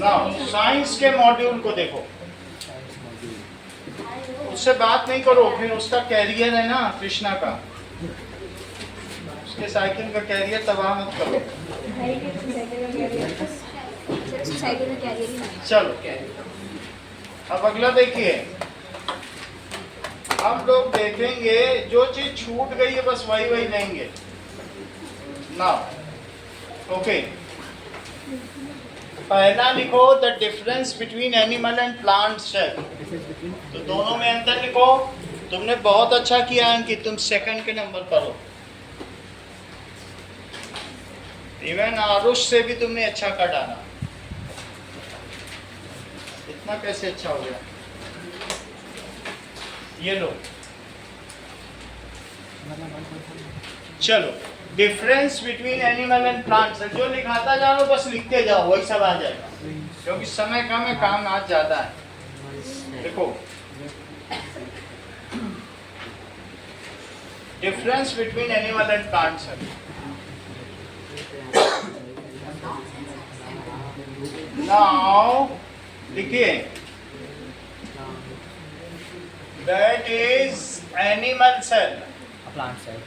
ना साइंस के मॉड्यूल को देखो, उससे बात नहीं करो, फिर उसका कैरियर है ना कृष्णा का, उसके साइकिल का कैरियर तबाह मत करो। चलो अब अगला देखिए, अब लोग देखेंगे जो चीज छूट गई है बस वही वही लेंगे ना। ओके, पहला लिखो the difference between animal and plant cell. तो दोनों में अंतर लिखो। तुमने बहुत अच्छा किया कि तुम सेकंड के नंबर पर हो, इवन आरुष से भी तुमने अच्छा कर डाला। इतना कैसे अच्छा हो गया? ये लो, चलो difference between animal and plant cell, जो लिखाता जाओ बस लिखते जाओ, वही सब आ जाएगा, क्योंकि समय कम है, काम आज ज्यादा है। देखो difference between animal and plant cell. Now लिखिए, that is animal cell plant cell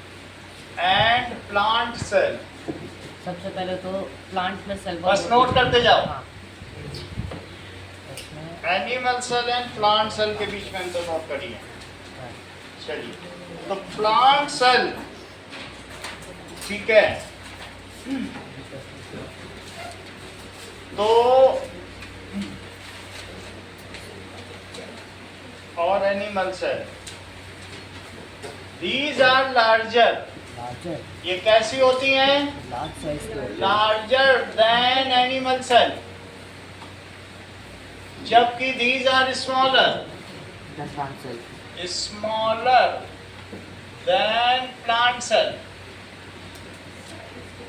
and plant cell. सबसे पहले तो प्लांट में सेल बस नोट करते जाओ। हाँ। Animal cell and plant cell के बीच में अंतर नोट करिए। चलिए, तो प्लांट सेल ठीक है, तो और animal cell, these are larger. ये कैसी होती हैं? लार्जर देन एनिमल सेल, जबकि these are smaller smaller than plant cell.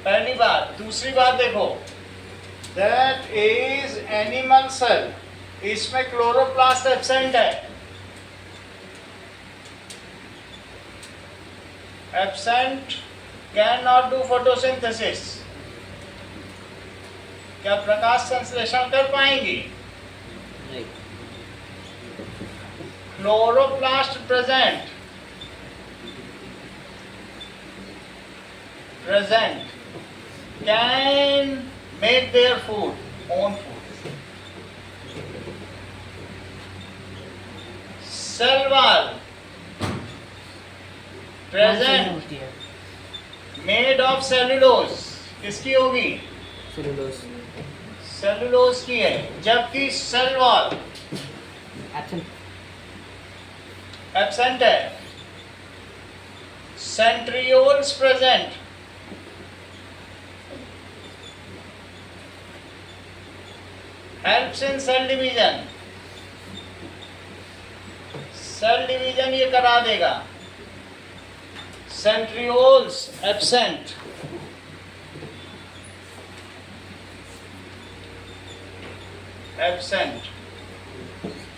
पहली बात। दूसरी बात देखो, दैट इज एनिमल सेल, इसमें क्लोरोप्लास्ट एब्सेंट है। Absent can not do photosynthesis, क्या प्रकाश संश्लेषण कर पाएंगी? Chloroplast present can make their food, own food. Cell wall present made of cellulose, किसकी होगी? सेलुलोज की है, जबकि सेल वॉल एब्सेंट है। Centrioles present, helps in cell division, cell division ये करा देगा। सेंट्रियोल्स एब्सेंट,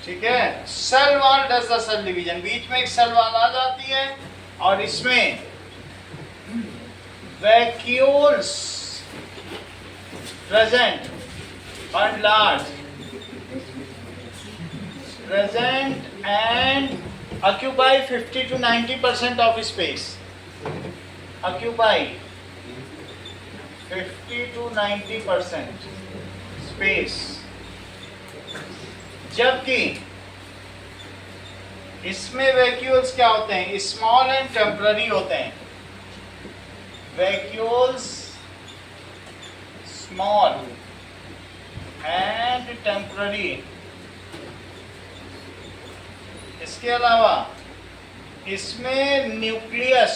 ठीक है। Cell wall does the cell division, बीच में एक सेल वॉल आ जाती है और इसमें vacuoles present and large, present and occupy 50 to 90% of space. Occupy 50 to 90% space. जबकि इसमें वैक्यूल्स क्या होते हैं? स्मॉल एंड टेम्पररी होते हैं। Vacuoles small and temporary. इसके अलावा इसमें न्यूक्लियस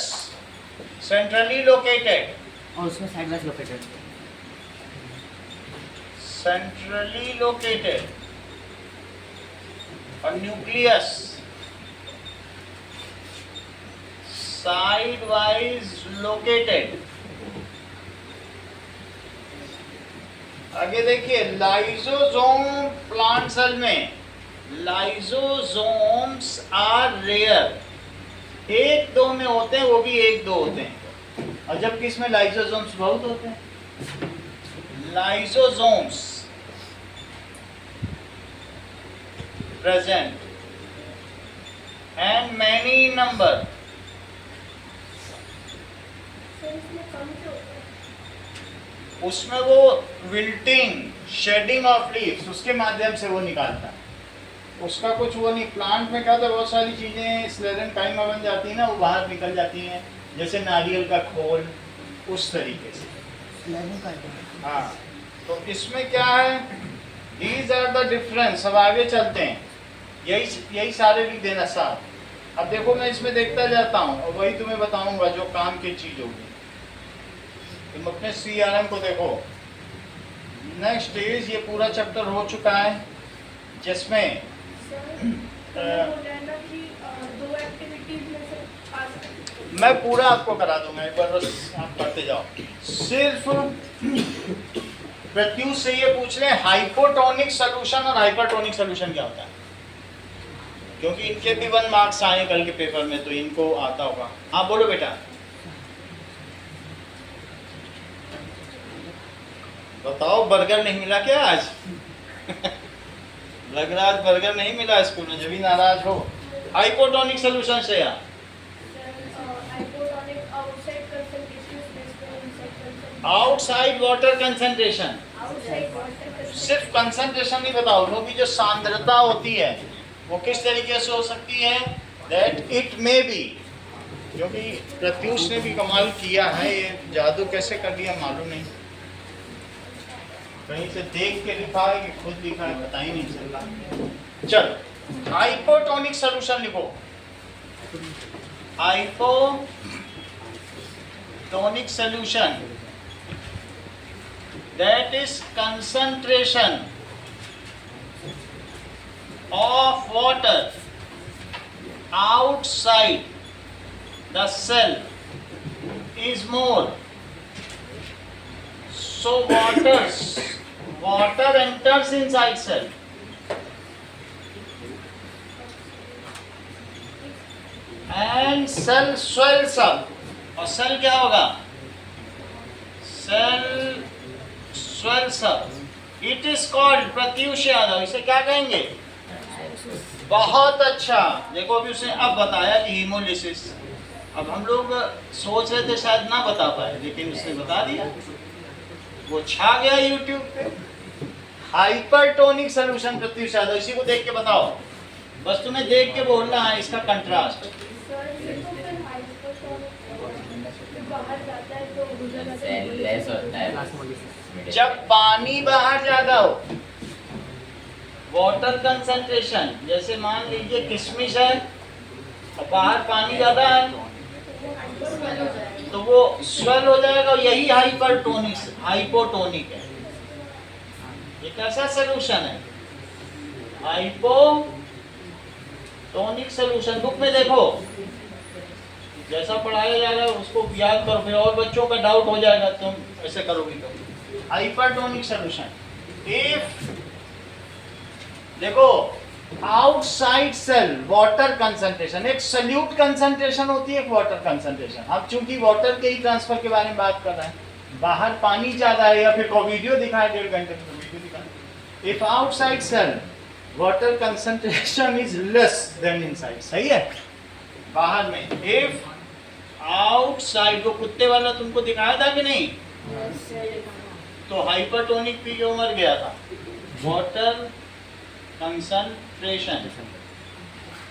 सेंट्रली लोकेटेड और उसमें साइडवाइज लोकेटेड, सेंट्रली लोकेटेड और न्यूक्लियस साइड वाइज लोकेटेड। आगे देखिए, लाइजोसोम प्लांट सेल में लाइजोसोम्स आर रेयर, एक दो में होते हैं, वो भी एक दो होते हैं, और जबकि इसमें लाइजोसोम्स बहुत होते हैं। Lysosomes present and many in number. उसमें वो विल्टिंग, शेडिंग ऑफ लीव्स, उसके माध्यम से वो निकालता है। उसका कुछ वो नहीं। प्लांट में क्या था, बहुत सारी चीज़ें स्लेरन काइमा बन जाती है ना, वो बाहर निकल जाती हैं, जैसे नारियल का खोल, उस तरीके से। हाँ, तो इसमें क्या है, दीज आर द डिफरेंस। अब आगे चलते हैं, यही सारे लिख देना साथ। अब देखो मैं इसमें देखता जाता हूँ और वही तुम्हें बताऊंगा जो काम की चीज़ होगी। तुम अपने CRM को देखो। नेक्स्ट इज, ये पूरा चैप्टर हो चुका है जिसमें मैं पूरा आपको करा दूंगा, एक बार बस आप पढ़ते जाओ। सिर्फ प्रत्युष से ये पूछ लें हाइपोटोनिक सोल्यूशन और हाइपरटोनिक सोल्यूशन क्या होता है, क्योंकि इनके भी 1 मार्क्स आए कल के पेपर में, तो इनको आता होगा। हाँ बोलो बेटा। बताओ, बर्गर नहीं मिला क्या आज? लग रहा आज बर्गर नहीं मिला स्कूल में, जब भी नाराज हो। हाइपोटोनिक सोल्यूशन से यार, आउटसाइड वाटर कंसंट्रेशन। सिर्फ कंसंट्रेशन नहीं बताओ, वो भी जो सांद्रता होती है वो किस तरीके से हो सकती है, दैट इट मे बी। क्योंकि प्रत्युष ने भी कमाल किया है, ये जादू कैसे कर दिया मालूम नहीं। कहीं से देख के लिखा है कि खुद लिखा है, पता ही नहीं चल रहा। चलो, हाइपोटोनिक सोल्यूशन लिखो। Hypotonic solution, that is concentration of water outside the cell is more. So water enters inside cell and cell swells up. और सेल क्या होगा, cell swells up. It is called, Pratyush Yadav, इसे क्या कहेंगे? बहुत अच्छा। देखो अभी उसने अब बताया कि हीमोलिसिस। अब हम लोग सोच रहे थे शायद ना बता पाए, लेकिन उसने बता दिया, वो छा गया YouTube पे। हाइपरटोनिक सोल्यूशन प्रत्युष यादव, इसी को देख के बताओ, बस तुम्हें देख के बोलना है इसका कंट्रास्ट। जब पानी बाहर ज्यादा हो, वाटर कंसंट्रेशन, जैसे मान लीजिए किशमिश है और बाहर पानी ज्यादा है, तो वो स्वेल हो जाएगा। यही हाइपोटोनिक है। ये कैसा सोल्यूशन है, हाइपोटोनिक सोल्यूशन। बुक में देखो, जैसा पढ़ाया जा रहा है उसको याद करो, फिर और बच्चों का डाउट हो जाएगा तुम ऐसे करोगे तो। हाइपरटोनिक सोल्यूशन, इफ देखो आउटसाइड सेल वाटर कंसंट्रेशन, एक सल्यूट कंसंट्रेशन होती है, एक वाटर कंसंट्रेशन। अब चूंकि वाटर के ही ट्रांसफर के बारे में बात कर रहे हैं, बाहर पानी ज्यादा है, या फिर को वीडियो दिखाए 1.5 घंटे में, वीडियो दिखाए। If outside cell water concentration is less than inside, सही है, बाहर में। इफ आउटसाइड, वो कुत्ते वाला तुमको दिखाया था कि नहीं? तो हाइपरटोनिक पी के मर गया था। वाटर कंसंट्रेशन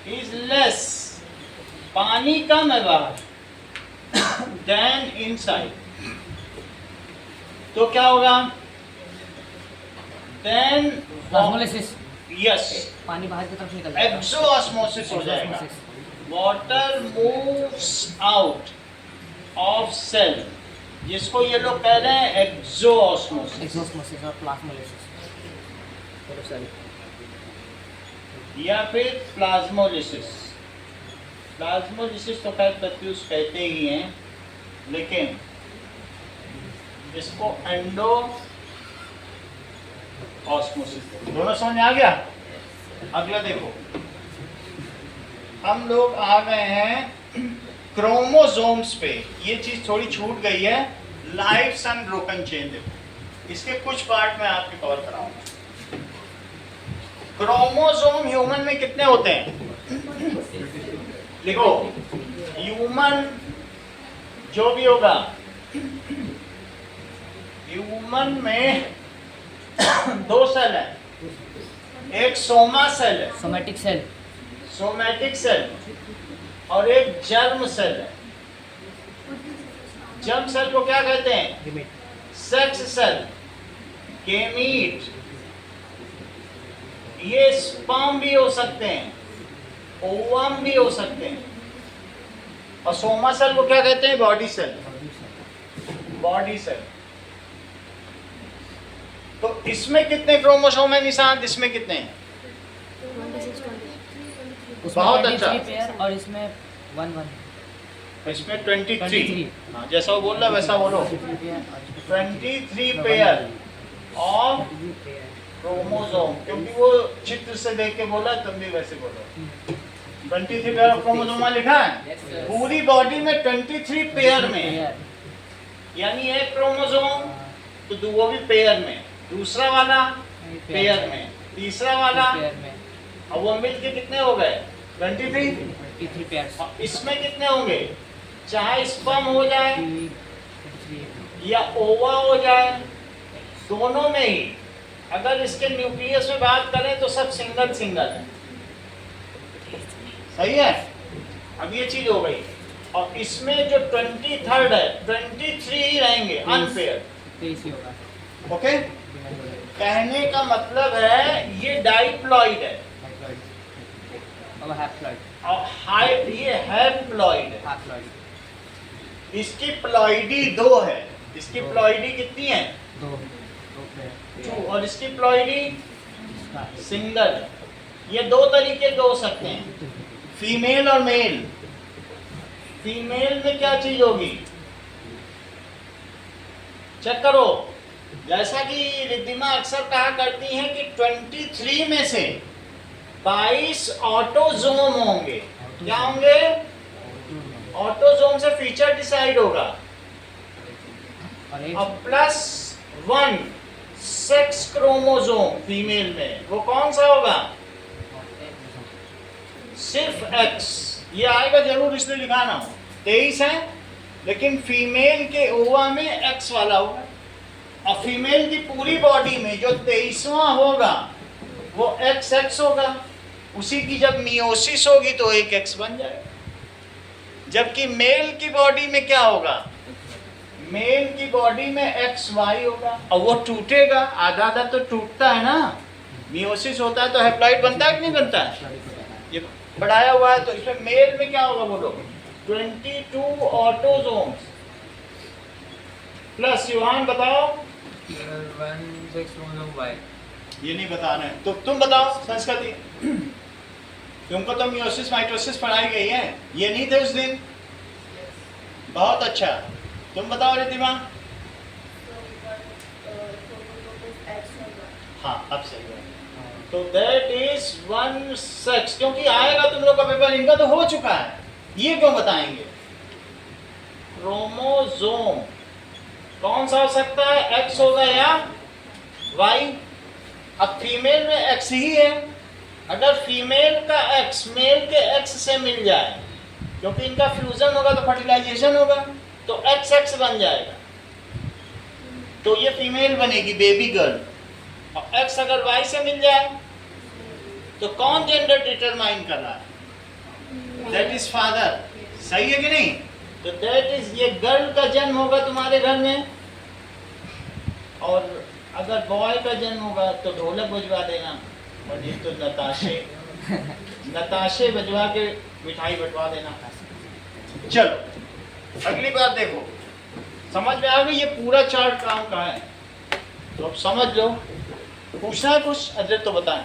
इज लेस, पानी कम है बाहर, देन इनसाइड, तो क्या होगा? देन ऑस्मोसिस, यस, पानी बाहर की तरफ निकल जाएगा, एक्सोऑस्मोसिस हो जाएगा। Water moves out of cell, जिसको ये लोग कह रहे हैं एक्सोऑस्मोसिस और प्लाज्मोलिसिस, या फिर प्लाज्मोलिसिस। प्लाज्मोलिसिस तो खैर प्रत्युष कहते ही हैं, लेकिन इसको एंडो ऑस्मोसिस। दोनों समझ आ गया? अगला देखो, हम लोग आ गए हैं क्रोमोसोम्स पे। ये चीज थोड़ी छूट गई है, लाइफ्स एंड ब्रोकन चेन। देखो इसके कुछ पार्ट में आपके कवर कराऊंगा। क्रोमोसोम ह्यूमन में कितने होते हैं? लिखो, ह्यूमन जो भी होगा, ह्यूमन में 2 सेल है, एक सोमा सेल है, सोमैटिक सेल, सोमैटिक सेल, और एक जर्म सेल है। जर्म सेल को क्या कहते हैं? Limit, sex cell, gamete. ये स्पर्म भी हो सकते हैं, ओवम भी हो सकते हैं। और सोमा सेल को क्या कहते हैं? Body cell, body cell. तो इसमें कितने क्रोमोसोम है निशांत? इसमें कितने हैं? उसमें बहुत 23 अच्छा। पेयर और इसमें 1 इसमें 23। 23। हाँ, जैसा वो बोल रहा वैसा बोलो। 23 पेयर ऑफ क्रोमोसोम, क्योंकि वो चित्र से देख के बोला, तुम भी वैसे बोलो। 23 पेयर ऑफ क्रोमोसोम लिखा है पूरी बॉडी में, 23 पेयर में, यानी एक क्रोमोसोम तो वो भी पेयर में, दूसरा वाला पेयर में, तीसरा वाला, पेयर में और वो मिलके कितने हो गए? 23। 23 पेयर्स, और इसमें कितने होंगे? चाहे स्पर्म हो जाए 23 या ओवा हो जाए, दोनों में ही अगर इसके न्यूक्लियस में बात करें तो सब सिंगल सिंगल है। सही है? अब ये चीज हो गई। और इसमें जो 23rd है, 23 ही रहेंगे अनपेयर। 23 ही होगा। ओके, कहने का मतलब है ये डाइप्लॉइड है और हैप्लॉइड, और ये हैप्लॉइड है। हैप्लॉइड इसकी प्लॉइडी 2 है। इसकी प्लॉइडी कितनी है? 2 पेयर, 2। और इसकी प्लॉइडी इसका सिंगल। ये 2 तरीके के हो सकते हैं, फीमेल और मेल। फीमेल में क्या चीज होगी? चेक करो। जैसा कि रिद्धिमा अक्सर कहा करती हैं कि 23 में से 22 ऑटोजोम होंगे। क्या होंगे? ऑटोजोम से फीचर डिसाइड होगा। और एक और +1 सेक्स क्रोमोसोम फीमेल में, वो कौन सा होगा? सिर्फ X। ये आएगा जरूर, इसलिए लिखा ना हो। 23 है, लेकिन फीमेल के ओवा में X वाला होगा। और फीमेल की पूरी बॉडी में जो 23वां होगा वो XX होगा। उसी की जब मियोसिस होगी तो एक X बन जाएगा। जबकि मेल की बॉडी में क्या होगा? मेल की बॉडी में XY होगा, और वो टूटेगा। आधा आधा तो टूटता है ना, मियोसिस होता है तो हैप्लॉइड बनता है कि नहीं बनता है? ये बढ़ाया हुआ है। तो इसमें मेल में क्या होगा बोलो? 22 ऑटोजोम्स प्लस, युवान बताओ। 1 sex chromosome Y। ये नहीं बता रहे हैं तो तुम बताओ संस्कृति। तुमको तो मियोसिस माइटोसिस पढ़ाई गई है, ये नहीं थे उस दिन? बहुत अच्छा। तुम बताओ रिद्धिमा। हाँ, अब सही है। तो दैट इज 1 सेक्स, क्योंकि आएगा तुम लोग का पेपर, इनका तो हो चुका है, ये क्यों बताएंगे? क्रोमोसोम कौन सा हो सकता है? X होगा या Y? अब फीमेल में X ही है। अगर फीमेल का X मेल के X से मिल जाए, क्योंकि इनका फ्यूजन होगा तो फर्टिलाइजेशन होगा, तो XX बन जाएगा। तो ये फीमेल बनेगी, बेबी गर्ल। और X अगर Y से मिल जाए तो कौन जेंडर डिटरमाइन कर रहा है? That is father. सही है कि नहीं? तो दैट इज, ये गर्ल का जन्म होगा तुम्हारे घर में, और अगर बॉय का जन्म होगा तो ढोलक बजवा देना, और ये तो नताशे बजवा के मिठाई बंटवा देना। चलो अगली बात देखो, समझ में आ गई? ये पूरा चार्ट काम का है, तो अब समझ लो। पूछना है कुछ? अदृत तो बताएं।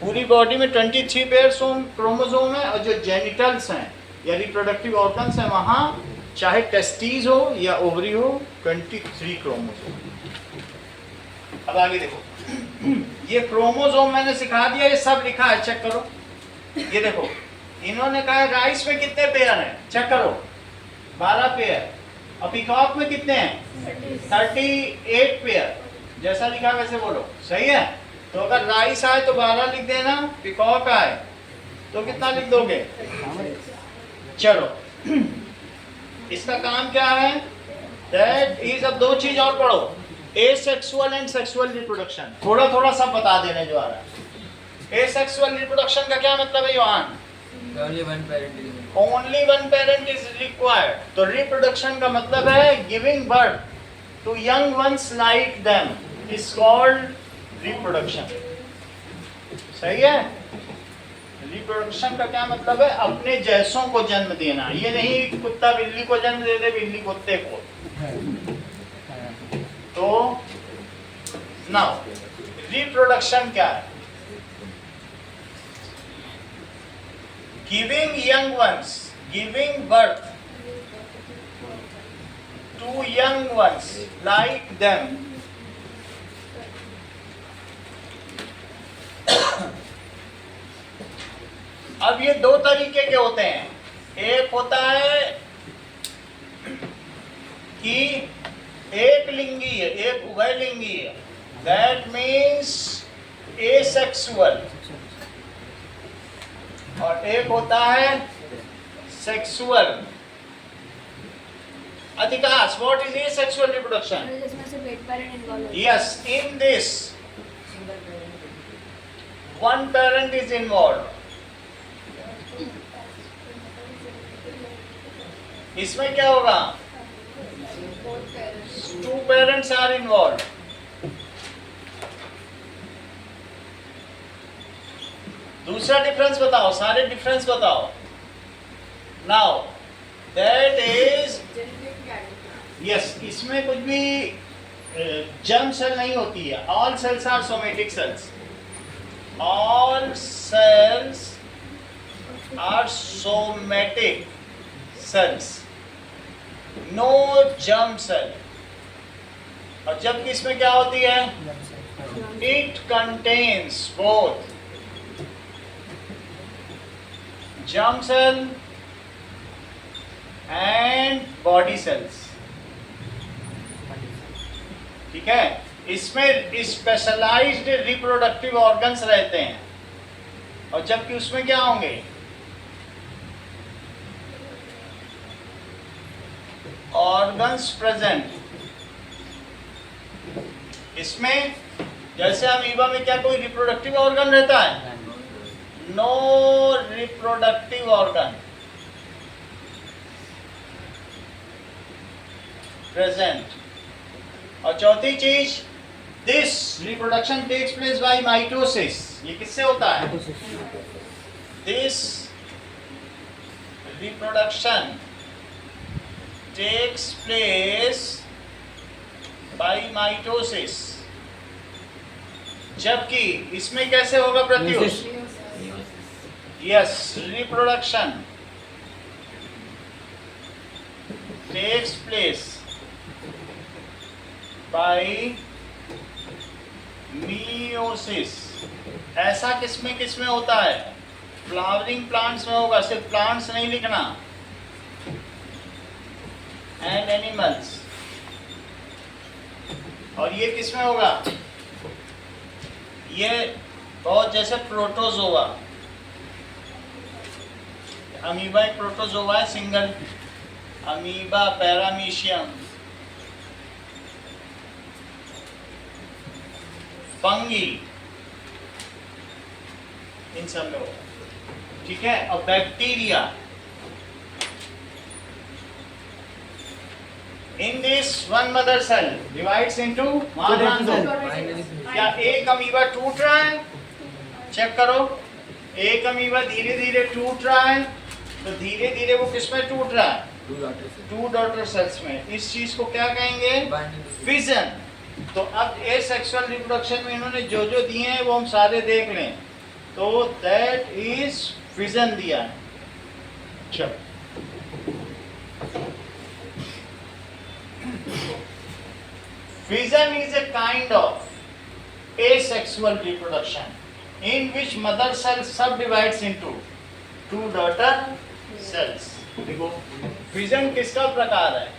पूरी बॉडी में 23 पेयर क्रोमोसोम है, और जो जेनिटल्स हैं या रिप्रोडक्टिव ऑर्गन्स हैं, वहाँ चाहे टेस्टीज हो या ओवरी हो, 23 क्रोमोसोम। अब आगे देखो, ये क्रोमोसोम मैंने सिखा दिया, ये सब लिखा है, चेक करो। ये देखो, इन्होंने कहा राइस में कितने पेयर हैं, चेक करो, 12 पेयर। और पीकॉक में कितने हैं? 38 पेयर। जैसा लिखा वैसे बोलो, सही है? तो अगर राइस आए तो 12 लिख देना, पिकॉक आए तो कितना लिख दोगे? चलो इसका काम क्या है? दैट इज, अब दो चीज और पढ़ो, एसेक्सुअल एंड सेक्सुअल रिप्रोडक्शन। थोड़ा थोड़ा सब बता देने जो आ रहा है। एसेक्सुअल रिप्रोडक्शन का क्या मतलब है Yohan? Only one parent is in. Only one parent is required. तो रिप्रोडक्शन का मतलब है giving birth to young ones like them is called reproduction. सही है? रिप्रोडक्शन का क्या मतलब है? अपने जैसों को जन्म देना। ये नहीं कुत्ता बिल्ली को जन्म दे दे, बिल्ली कुत्ते को। तो नाउ रिप्रोडक्शन क्या है? Giving young ones, giving birth to young ones like them. अब ये दो तरीके के होते हैं। एक होता है कि एक लिंगी है, एक उभयलिंगी है, दैट मीन्स एसेक्सुअल, और एक होता है सेक्सुअल। अधिकाश, व्हाट इज एसेक्सुअल रिप्रोडक्शन? जिसमें से पेट पेरेंट इन्वॉल्व होता है। Yes, in this one parent is involved. इसमें क्या होगा? Two parents are involved. दूसरा डिफरेंस बताओ, सारे डिफरेंस बताओ। Now that is yes, इसमें कुछ भी जर्म सेल नहीं होती है। All cells are somatic cells. All cells are somatic cells. No germ cell. और जबकि इसमें क्या होती है? It contains both germ cell and body cells. ठीक है? इसमें स्पेशलाइज्ड रिप्रोडक्टिव ऑर्गन्स रहते हैं, और जबकि उसमें क्या होंगे? Organs present. इसमें जैसे अमीबा में क्या कोई रिप्रोडक्टिव ऑर्गन रहता है? No reproductive organ present. और चौथी चीज, this reproduction takes place by mitosis. ये किससे होता है? This reproduction takes place by mitosis. जबकि इसमें कैसे होगा Pratyush? Yes, reproduction takes place by meiosis. ऐसा किसमें होता है? फ्लावरिंग प्लांट्स में होगा। सिर्फ प्लांट्स नहीं लिखना, एंड एनिमल्स। और ये किसमें होगा? ये बहुत जैसे प्रोटोजोआ। अमीबा एक प्रोटोजोआ है, सिंगल अमीबा, पैरामीशियम, फंगी, इन सब में होगा। ठीक है? और bacteria, in this one mother cell divides into क्या एक अमीबा टूट रहा है? चेक करो, एक अमीबा धीरे धीरे टूट रहा है, तो धीरे धीरे वो किसमें टूट रहा है? टू डॉटर सेल्स में। इस चीज को क्या कहेंगे? फिजन। तो अब एसेक्सुअल रिप्रोडक्शन में इन्होंने जो जो दिए हैं वो हम सारे देख लें। तो दैट इज फिजन दिया है। चलो, fission is a kind of asexual reproduction in which mother cell subdivides into two daughter cells. देखो, fission किसका प्रकार है?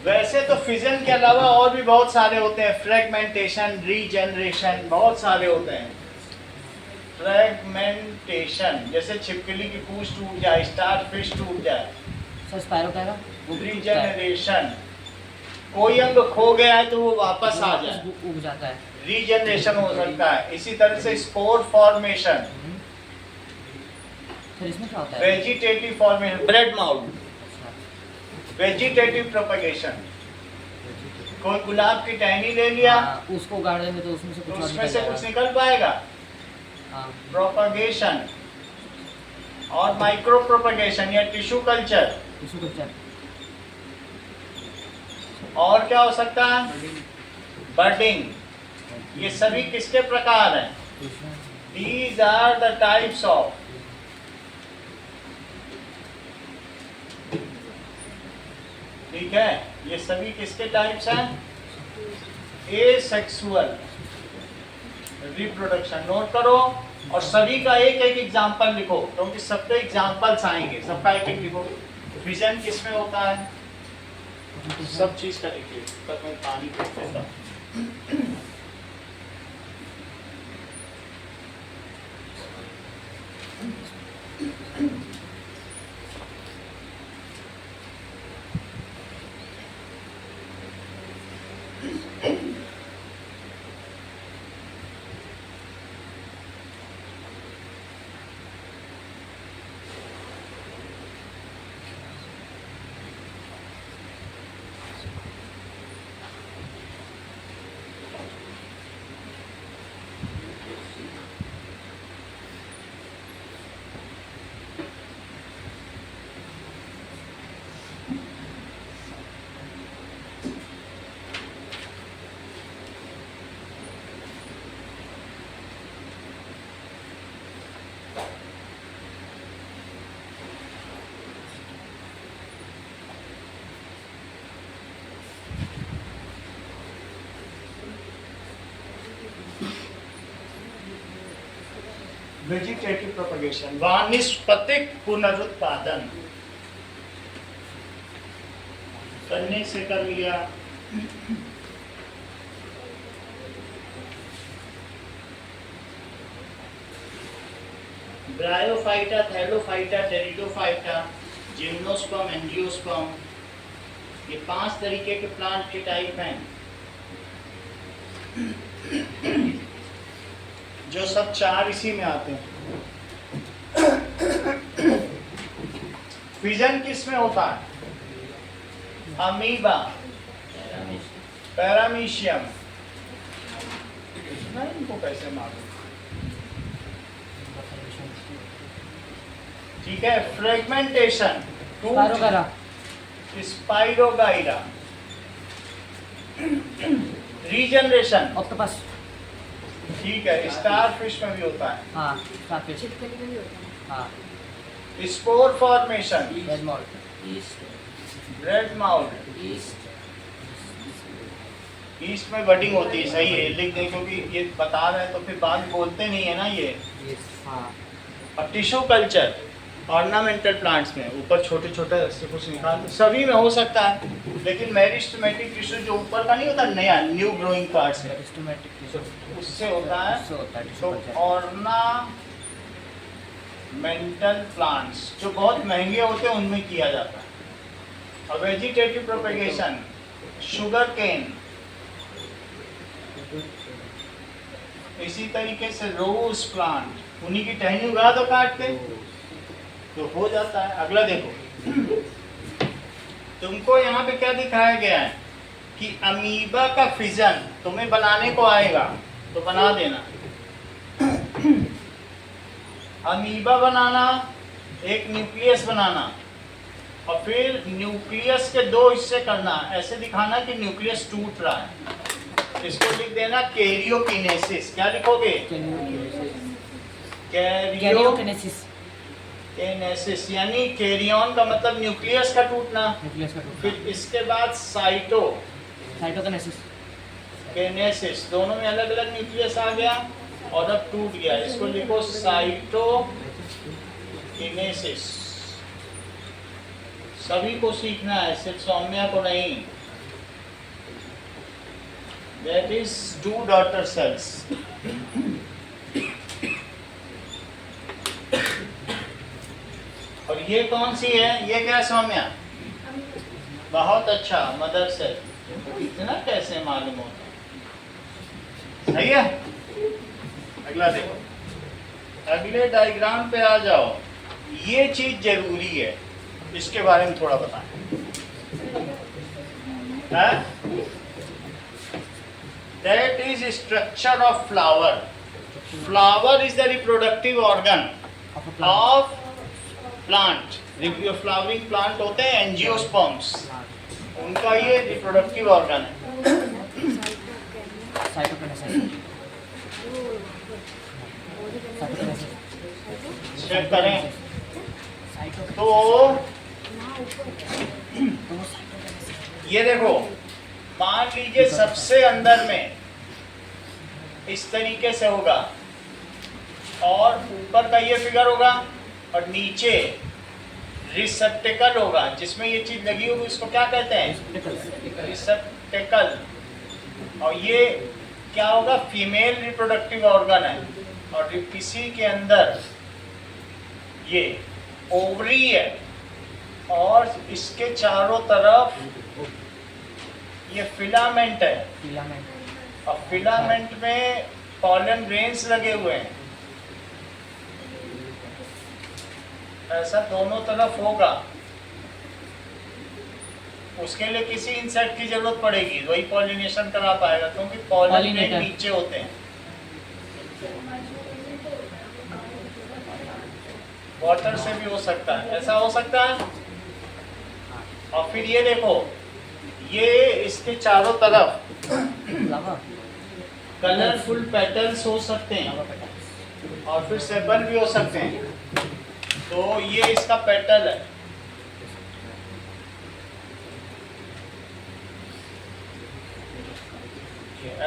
वैसे तो फिजन के अलावा और भी बहुत सारे होते हैं, फ्रेगमेंटेशन, रीजनरेशन, बहुत सारे होते हैं। फ्रेगमेंटेशन जैसे छिपकली की पूंछ टूट जाए, स्टार फिश टूट जाए। सर स्पायरो कह रहा वो रीजनरेशन, कोई अंग खो गया है तो वो वापस आ जाए, उग जाता है। रीजनरेशन हो सकता है। इसी तरह से स्पोर फॉर्मेशन, सर इसमें क्या होता है? Vegetative formation, bread mould, vegetative propagation. कोई गुलाब की टहनी ले लिया, हाँ, उसको गाड़ देंगे तो उसमें से तो कुछ और उसमें निकल से जाएगा। कुछ निकल पाएगा, हाँ, प्रोपगेशन। और माइक्रो प्रोपगेशन या टिश्यू कल्चर। Tissue culture. और क्या हो सकता है? बर्डिंग। ये सभी किसके प्रकार हैं? These are the types of ठीक है, ये सभी किसके टाइप्स हैं? Asexual reproduction. नोट करो और सभी का एक एक एग्जांपल लिखो, क्योंकि सबके एग्जांपल्स आएंगे, सबका एक एक लिखो। विजन किसमें होता है? सब चीज का लिखिए। तब मैं पानी पी लेता हूं। वेजिटेटिव प्रोपगेशन, वानस्पतिक पुनरुत्पादन करने से कर लिया। Bryophyta, Thallophyta, pteridophyta, gymnosperm, angiosperm, ये 5 तरीके के प्लांट के टाइप हैं, जो सब 4 इसी में आते हैं। फिजन किस में होता है? अमीबा, पैरामीशियम, इनको कैसे मालूम? ठीक है। Fragmentation, spirogyra, spirogyra. Regeneration, octopus. ठीक है, स्टार फिश में भी होता है। हाँ, स्टारफिश। छिपकली में भी होता है। हाँ, spore formation, bread mould. Bread mould, east में बडिंग होती है। सही है, लिख दें, क्योंकि ये बता रहे हैं तो फिर बाद में बोलते नहीं है ना ये। हाँ, और टिश्यू कल्चर, ऑर्नामेंटल प्लांट्स में ऊपर छोटे छोटे से कुछ निकाल, सभी में हो सकता है, लेकिन मेरिस्टेमेटिक टिश्यू जो ऊपर का नहीं होता, नया न्यू ग्रोइंग पार्ट्स है, सिस्टमैटिक टिश्यू उससे होता है। उससे होता है तो टिश्यू कल्चर। ऑर्नामेंटल प्लांट्स जो बहुत महंगे होते हैं उनमें किया जाता है। और वेजिटेटिव प्रोपेगेशन, शुगर केन, इसी तरीके से रोज प्लांट, उन्हीं की टहनी उगा दो काट के तो हो जाता है। अगला देखो, तुमको यहाँ पे क्या दिखाया गया है कि अमीबा का फिजन तुम्हें बनाने को आएगा तो बना देना। अमीबा बनाना, एक न्यूक्लियस बनाना, और फिर न्यूक्लियस के 2 हिस्से करना, ऐसे दिखाना कि न्यूक्लियस टूट रहा है। इसको लिख देना कैरियोकिनेसिस। क्या लिखोगे? कैरियोकिनेसिस। कैरियोकिनेसिस यानी कैरियन का मतलब न्यूक्लियस का टूटना। न्यूक्लियस का टूटना। फिर इसके बाद साइटोकिनेसिस। कैनेसिस, दोनों में अलग अलग न्यूक्लियस आ गया और अब टूट गया। इसको लिखो साइटोकिनेसिस। सभी को सीखना है, सिर्फ सौम्या को नहीं। That is two daughter cells. और ये कौन सी है? ये क्या है सौम्या? बहुत अच्छा, मदर सेल। इतना कैसे मालूम होता? सही है। अगला देखो, अगले डायग्राम पे आ जाओ। ये चीज जरूरी है, इसके बारे में थोड़ा बताएं। That is structure of flower. Flower is the reproductive organ of plant. जो फ्लावरिंग प्लांट होते हैं एंजियोस्पर्म्स, उनका ये रिप्रोडक्टिव ऑर्गन है। चेक करें तो ये देखो, मान लीजिए सबसे अंदर में इस तरीके से होगा और ऊपर का ये फिगर होगा और नीचे रिसेप्टेकल होगा जिसमें ये चीज लगी होगी, इसको क्या कहते हैं? रिसेप्टेकल। और ये क्या होगा? फीमेल रिप्रोडक्टिव ऑर्गन है। और इसी के अंदर ये ओवरी है और इसके चारों तरफ ये फिलामेंट है। और फिलामेंट में पॉलन ग्रेन्स लगे हुए हैं। ऐसा दोनों तरफ होगा। उसके लिए किसी इंसेक्ट की जरूरत पड़ेगी, वही पॉलिनेशन करा पाएगा, क्योंकि पॉलन ग्रेन नीचे होते हैं। वाटर से भी हो सकता है, ऐसा हो सकता है। और फिर ये देखो, ये इसके चारों तरफ कलरफुल पेटल्स हो सकते हैं और फिर सेपल भी हो सकते हैं। तो ये इसका पेटल है।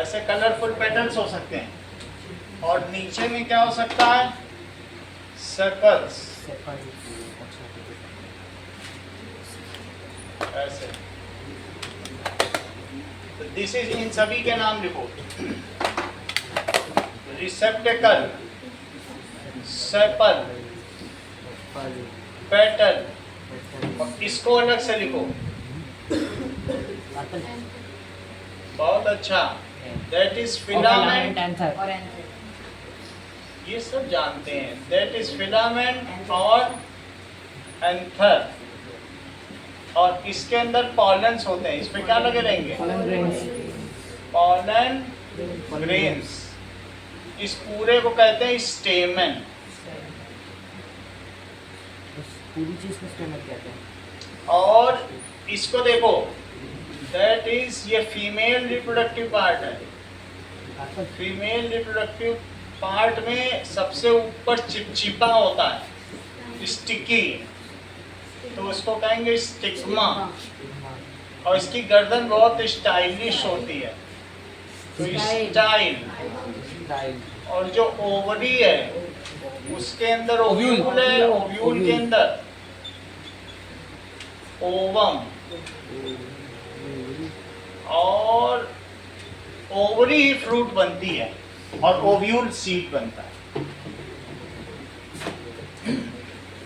ऐसे कलरफुल पेटल्स हो सकते हैं। और नीचे में क्या हो सकता है? सेपल्स। ऐसे। तो दिस इज, इन सभी के नाम लिखो। Receptacle, sepal, petal. और इसको अलग से लिखो। बहुत अच्छा। That is filament. ये सब जानते हैं। दैट इज फिलामेंट और एंथर। और इसके अंदर पॉलन्स होते हैं। इसमें क्या लगे रहेंगे? Pollen grains. इस पूरे को कहते हैं स्टेमन। पूरी चीज को स्टेमन कहते हैं। और इसको देखो, दैट इज, ये फीमेल रिप्रोडक्टिव पार्ट है। फीमेल रिप्रोडक्टिव पार्ट में सबसे ऊपर चिपचिपा होता है, स्टिकी, तो उसको कहेंगे स्टिग्मा। और इसकी गर्दन बहुत स्टाइलिश होती है, तो स्टाइल। और जो ओवरी है उसके अंदर ओव्यूल है, ओव्यूल के अंदर ओवम। और ओवरी ही फ्रूट बनती है और ओव्यूल सीड बनता है।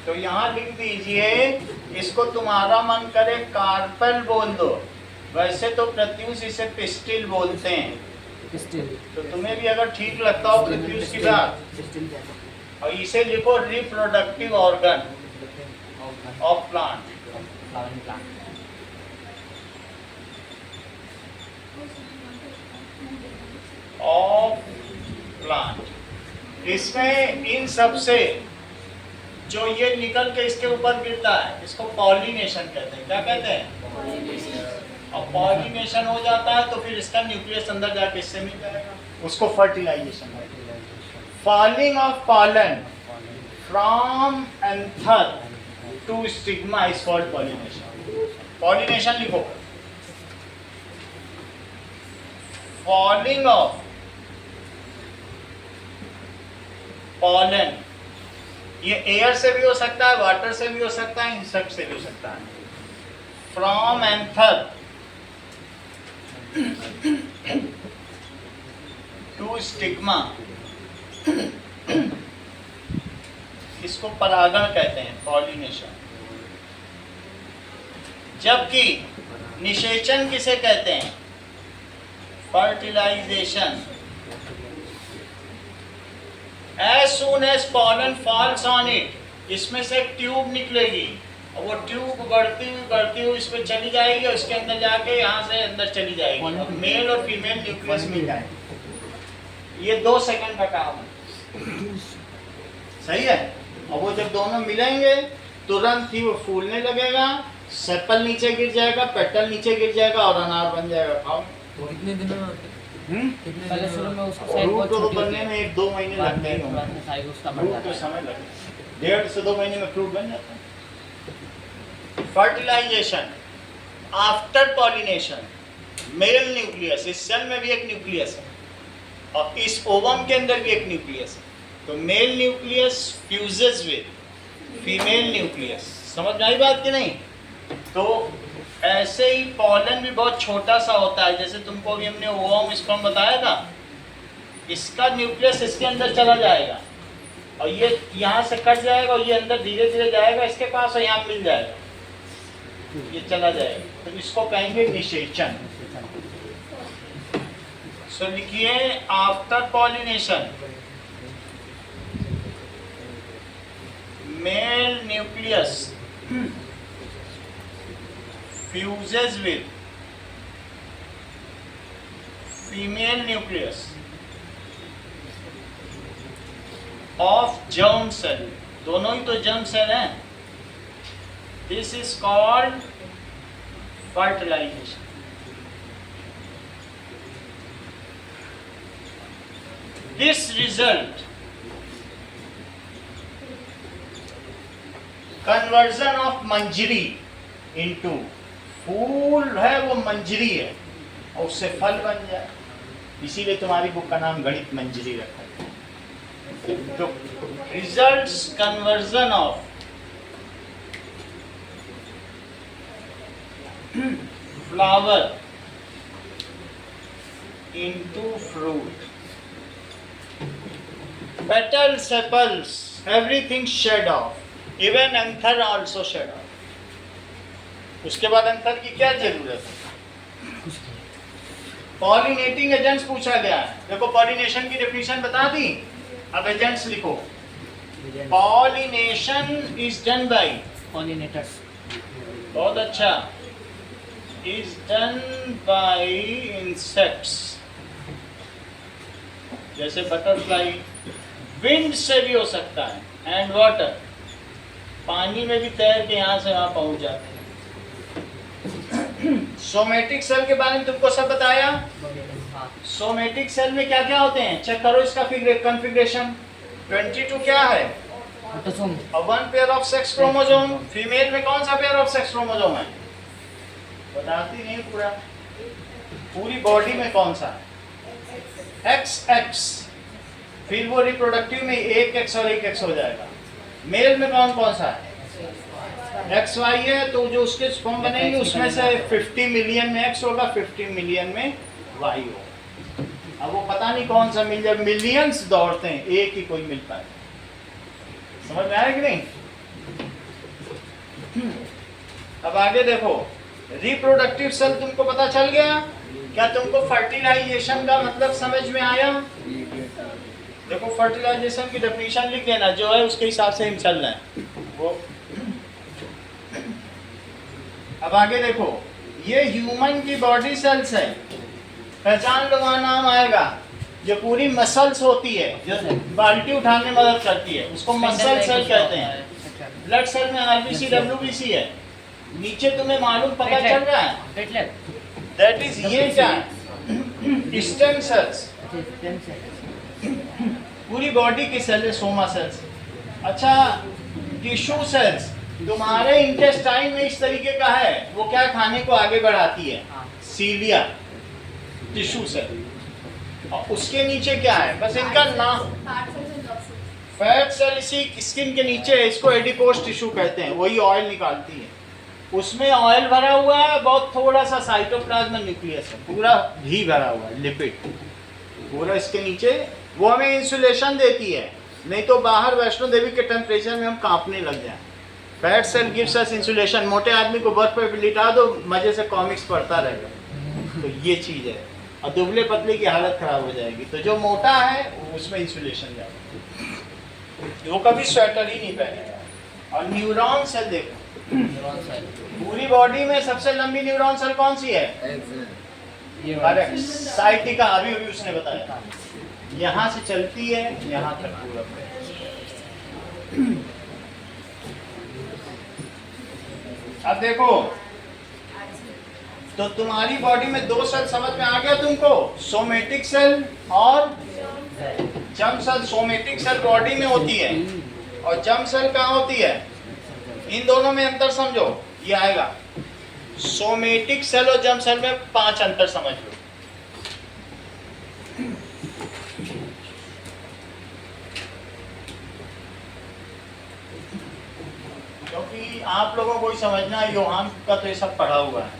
तो यहाँ लिख दीजिए, इसको तुम्हारा मन करे कार्पेल बोल दो, वैसे तो प्रत्यूष इसे पिस्टिल बोलते हैं। तो तुम्हें भी अगर ठीक लगता हो प्रत्यूष की बात, और इसे लिखो reproductive organ of plant. Of plant. इसमें इन सब से जो ये निकल के इसके ऊपर गिरता है, इसको पॉलिनेशन कहते हैं। क्या कहते हैं? और पॉलिनेशन हो जाता है तो फिर इसका न्यूक्लियस अंदर जाके इससे मिल जाएगा, उसको fertilisation. Falling of pollen from anther to stigma is called pollination. Pollination लिखो। फॉलिंग ऑफ पॉलन, ये एयर से भी हो सकता है, वाटर से भी हो सकता है, इंसेक्ट से भी हो सकता है। फ्रॉम एंथर टू स्टिग्मा, इसको परागण कहते हैं, पॉलिनेशन। जबकि निषेचन किसे कहते हैं? Fertilisation. As soon as pollen falls on it, इसमें से एक ट्यूब निकलेगी और वो ट्यूब बढ़ती हुई इस पे चली जाएगी और इसके अंदर जाके यहाँ से अंदर चली जाएगी और मेल और फीमेल न्यूक्लियस मिल जाएगी। ये 2 सेकंड का काम है, सही है। और वो जब दोनों मिलेंगे तुरंत ही वो फूलने लगेगा, सेपल नीचे गिर जाएगा, पेटल नीचे गिर जाएगा और अनार बन जाएगा। खाओ। कितने दिनों में होते हैं? कितने पहले दिनों शुरू में? में उसको साइज फ्रूट बहुत को छोटी बनने होती में है, 1-2 महीने बाद लगते में हैं। बाद में साइज उसका बढ़ फ्रूट जाता को है। समय लगता है, 1.5 से 2 महीने में फ्रूट बन जाता है। Fertilisation after pollination, male nucleus, इस सेल में भी एक न्यूक्लियस है और इस ओवम के अंदर भी एक न्यूक्लियस है। तो mail nucleus fuses with female nucleus. समझ में आई बात कि नहीं? तो ऐसे ही पॉलन भी बहुत छोटा सा होता है, जैसे तुमको भी हमने ओवम स्पर्म बताया था, इसका न्यूक्लियस इसके अंदर चला जाएगा और ये यहाँ से कट जाएगा और ये अंदर धीरे धीरे जाएगा इसके पास और यहाँ मिल जाएगा, ये चला जाएगा। तो इसको कहेंगे निषेचन। सो लिखिए after pollination male nucleus fuses with female nucleus of germ cell, दोनों ही तो germ cell हैं। This is called fertilization. This result conversion of Manjari into फूल है, वो मंजरी है और उससे फल बन जाए, इसीलिए तुम्हारी बुक का नाम गणित मंजरी रखा है। तो results conversion of flower into fruit, petal, sepals, everything shed off, even anther also shed off. उसके बाद अंतर की क्या जरूरत है? पॉलिनेटिंग एजेंट्स पूछा गया है। देखो पॉलिनेशन की डेफिनेशन बता दी, अब एजेंट्स लिखो। Pollination is done by pollinators. बहुत अच्छा, इज डन बाय इंसेक्ट्स, जैसे बटरफ्लाई। विंड से भी हो सकता है, एंड वाटर, पानी में भी तैर के यहाँ से वहाँ पहुँच जाते हैं। सोमेटिक सेल के बारे में तुमको सब बताया। सोमेटिक सेल में क्या क्या होते हैं चेक करो इसका कॉन्फ़िगरेशन। 22 क्या है? ऑटोसोम। और 1 pair of sex chromosome. Female में कौन सा पेयर ऑफ सेक्स क्रोमोसोम है? बताती नहीं पूरा, पूरी बॉडी में कौन सा है? XX। फिर वो रिप्रोडक्टिव में 1X और 1X हो जाएगा। मेल में कौन कौन सा है? XY है, तो जो उसके स्पर्म बनेंगे उसमें से 50 मिलियन में X होगा, 50 मिलियन में Y होगा। अब वो पता नहीं कौन सा मिल जाए, मिलियंस दौड़ते हैं, एक ही कोई मिल पाए। समझ में आया कि नहीं? अब आगे देखो, रिप्रोडक्टिव सेल तुमको पता चल गया। क्या तुमको फर्टिलाइजेशन का मतलब समझ में आया? देखो फर्टिलाइजेशन की डेफिनेशन लिख देना, जो है उसके हिसाब से हम चल रहे हैं वो। अब आगे देखो, ये ह्यूमन की बॉडी सेल्स है, पहचान लो, वहाँ नाम आएगा। जो पूरी मसल्स होती है, जो बाल्टी उठाने में मदद करती है, उसको मसल सेल कहते हैं। ब्लड सेल में आरबीसी, डब्ल्यूबीसी है। नीचे तुम्हें मालूम पता चल रहा है? दैट इज ये क्या है? Stem cells. पूरी बॉडी की सेल है, सोमा सेल्स। अच्छा, टिश्यू सेल्स तुम्हारे इंटेस्टाइन में इस तरीके का है, वो क्या खाने को आगे बढ़ाती है? सीलिया, टिश्यू सेल। और उसके नीचे क्या है? बस इनका नाम, फैट सेल इसी स्किन के नीचे है, इसको एडिपोज टिश्यू कहते हैं, वही ऑयल निकालती है। उसमें ऑयल भरा हुआ है, बहुत थोड़ा सा साइटोप्लाज्म न्यूक्लियस है, पूरा घी भरा हुआ है, लिपिड। पूरा इसके नीचे, वो हमें इंसुलेशन देती है, नहीं तो बाहर वैष्णो देवी के टेम्परेचर में हम कांपने लग जाए। Fat cell gives us insulation. मोटे आदमी को बर्फ पे लिटा दो, मजे से कॉमिक्स पढ़ता रहेगा। तो ये चीज़ है, और दुबले पतले की हालत खराब हो जाएगी। तो जो मोटा है उसमें इंसुलेशन ज़्यादा, वो कभी स्वेटर ही नहीं पहनेगा। और न्यूरॉन सेल देखो, पूरी बॉडी में सबसे लंबी न्यूरॉन सेल कौन सी है? Correct, sciatica. अभी अभी उसने बताया, यहाँ से चलती है यहाँ तक पूरा। अब देखो, तो तुम्हारी बॉडी में दो सेल समझ में आ गया तुमको, सोमेटिक सेल और germ cell. Somatic cell body में होती है और जर्म सेल कहाँ होती है? इन दोनों में अंतर समझो, ये आएगा। सोमेटिक सेल और जर्म सेल में 5 अंतर समझ लो। क्योंकि आप लोगों को ही समझना है, योहान का तो ये सब पढ़ा हुआ है।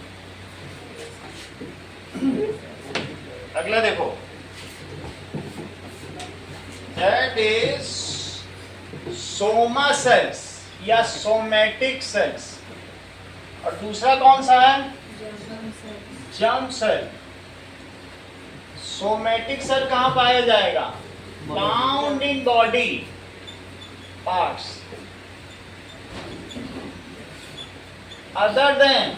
अगला देखो, दैट इज सोमा सेल्स या सोमेटिक सेल्स। और दूसरा कौन सा है? Germ cell. सोमेटिक सेल कहां पाया जाएगा? Found in body parts other than.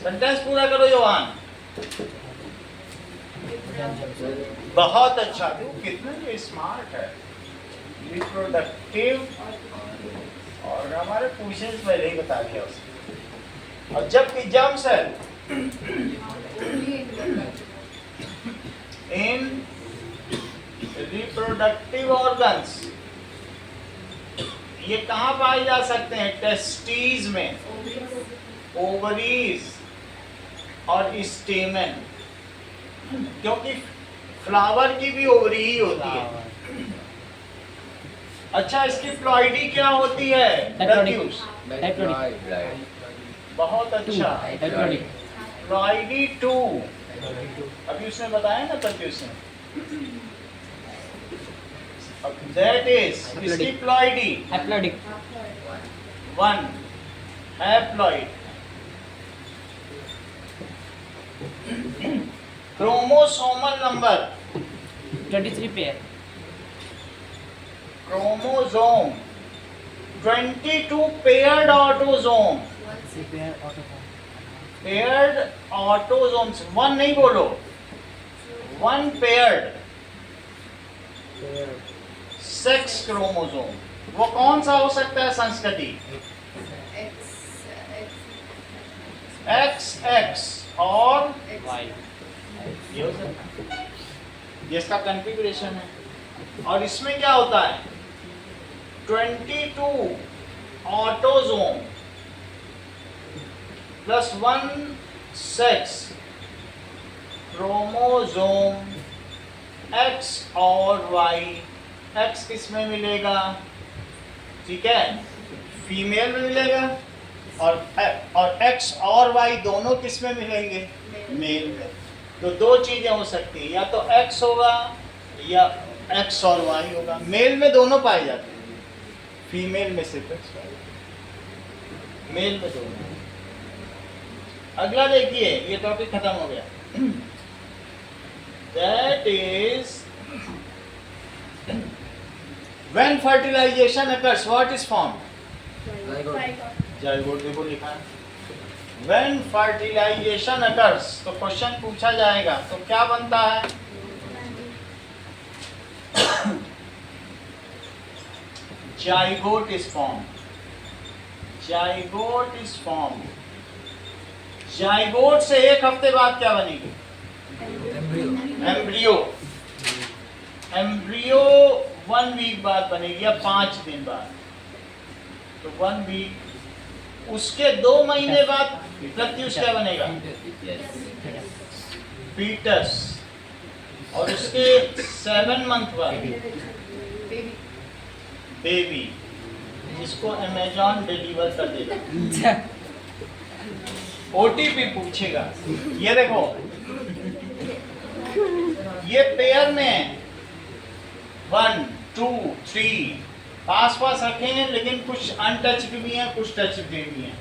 Sentence पूरा करो योहान। बहुत अच्छा, तू कितने स्मार्ट है। रिप्रोडक्टिव, और हमारे पूछने से पहले ही बता दिया उसने। और जबकि germ cell in reproductive organs, ये कहाँ पाए जा सकते हैं? टेस्टीज में, ओवरीज और स्टेमन। क्योंकि फ्लावर की भी ओवरी ही होती है। अच्छा, इसकी प्लॉइडी क्या होती है? प्रत्यूष। बहुत अच्छा, प्लॉइडी 2। अभी उसने बताया ना प्रत्यूष ने। दैट इज इसकी ploidy haploidic 1, haploid. Chromosomal number 23 pair. Chromosome 22 paired autosome. Paired autosomes, 1 नहीं बोलो, 1 पेयर्ड सेक्स क्रोमोसोम। वो कौन सा हो सकता है संस्कृति? XX और Y। ये हो सकता है, जिसका कॉन्फ़िगरेशन है। और इसमें क्या होता है? 22 autosome plus 1 sex chromosome, X और Y। X किस में मिलेगा? ठीक है, फीमेल में मिलेगा। और X और Y दोनों किस में मिलेंगे? मेल में। तो दो चीजें हो सकती हैं, या तो X होगा या X और Y होगा। मेल में दोनों पाए जाते हैं, फीमेल में सिर्फ X पाए जाते हैं, मेल में दोनों। अगला देखिए, ये टॉपिक खत्म हो गया। That is when fertilisation occurs, what is formed? Zygote. देखो लिखा है व्हेन फर्टिलाइजेशन occurs। तो क्वेश्चन पूछा जाएगा, तो क्या बनता है? Zygote is formed. Zygote is formed. Zygote से 1 हफ्ते बाद क्या बनेगी? एम्ब्रियो। एम्ब्रियो 1 वीक बाद बनेगी या 5 दिन बाद। तो 1 वीक, उसके 2 महीने बाद प्रत्युष क्या बनेगा? फीटस। और उसके 7 मंथ बाद बेबी, जिसको अमेजॉन डिलीवर कर देगा। OTP पूछेगा। ये देखो, ये पेयर में है, 1 2 3 पास पास रखे हैं, लेकिन कुछ अनटच्ड भी हैं, कुछ टच्ड भी हैं।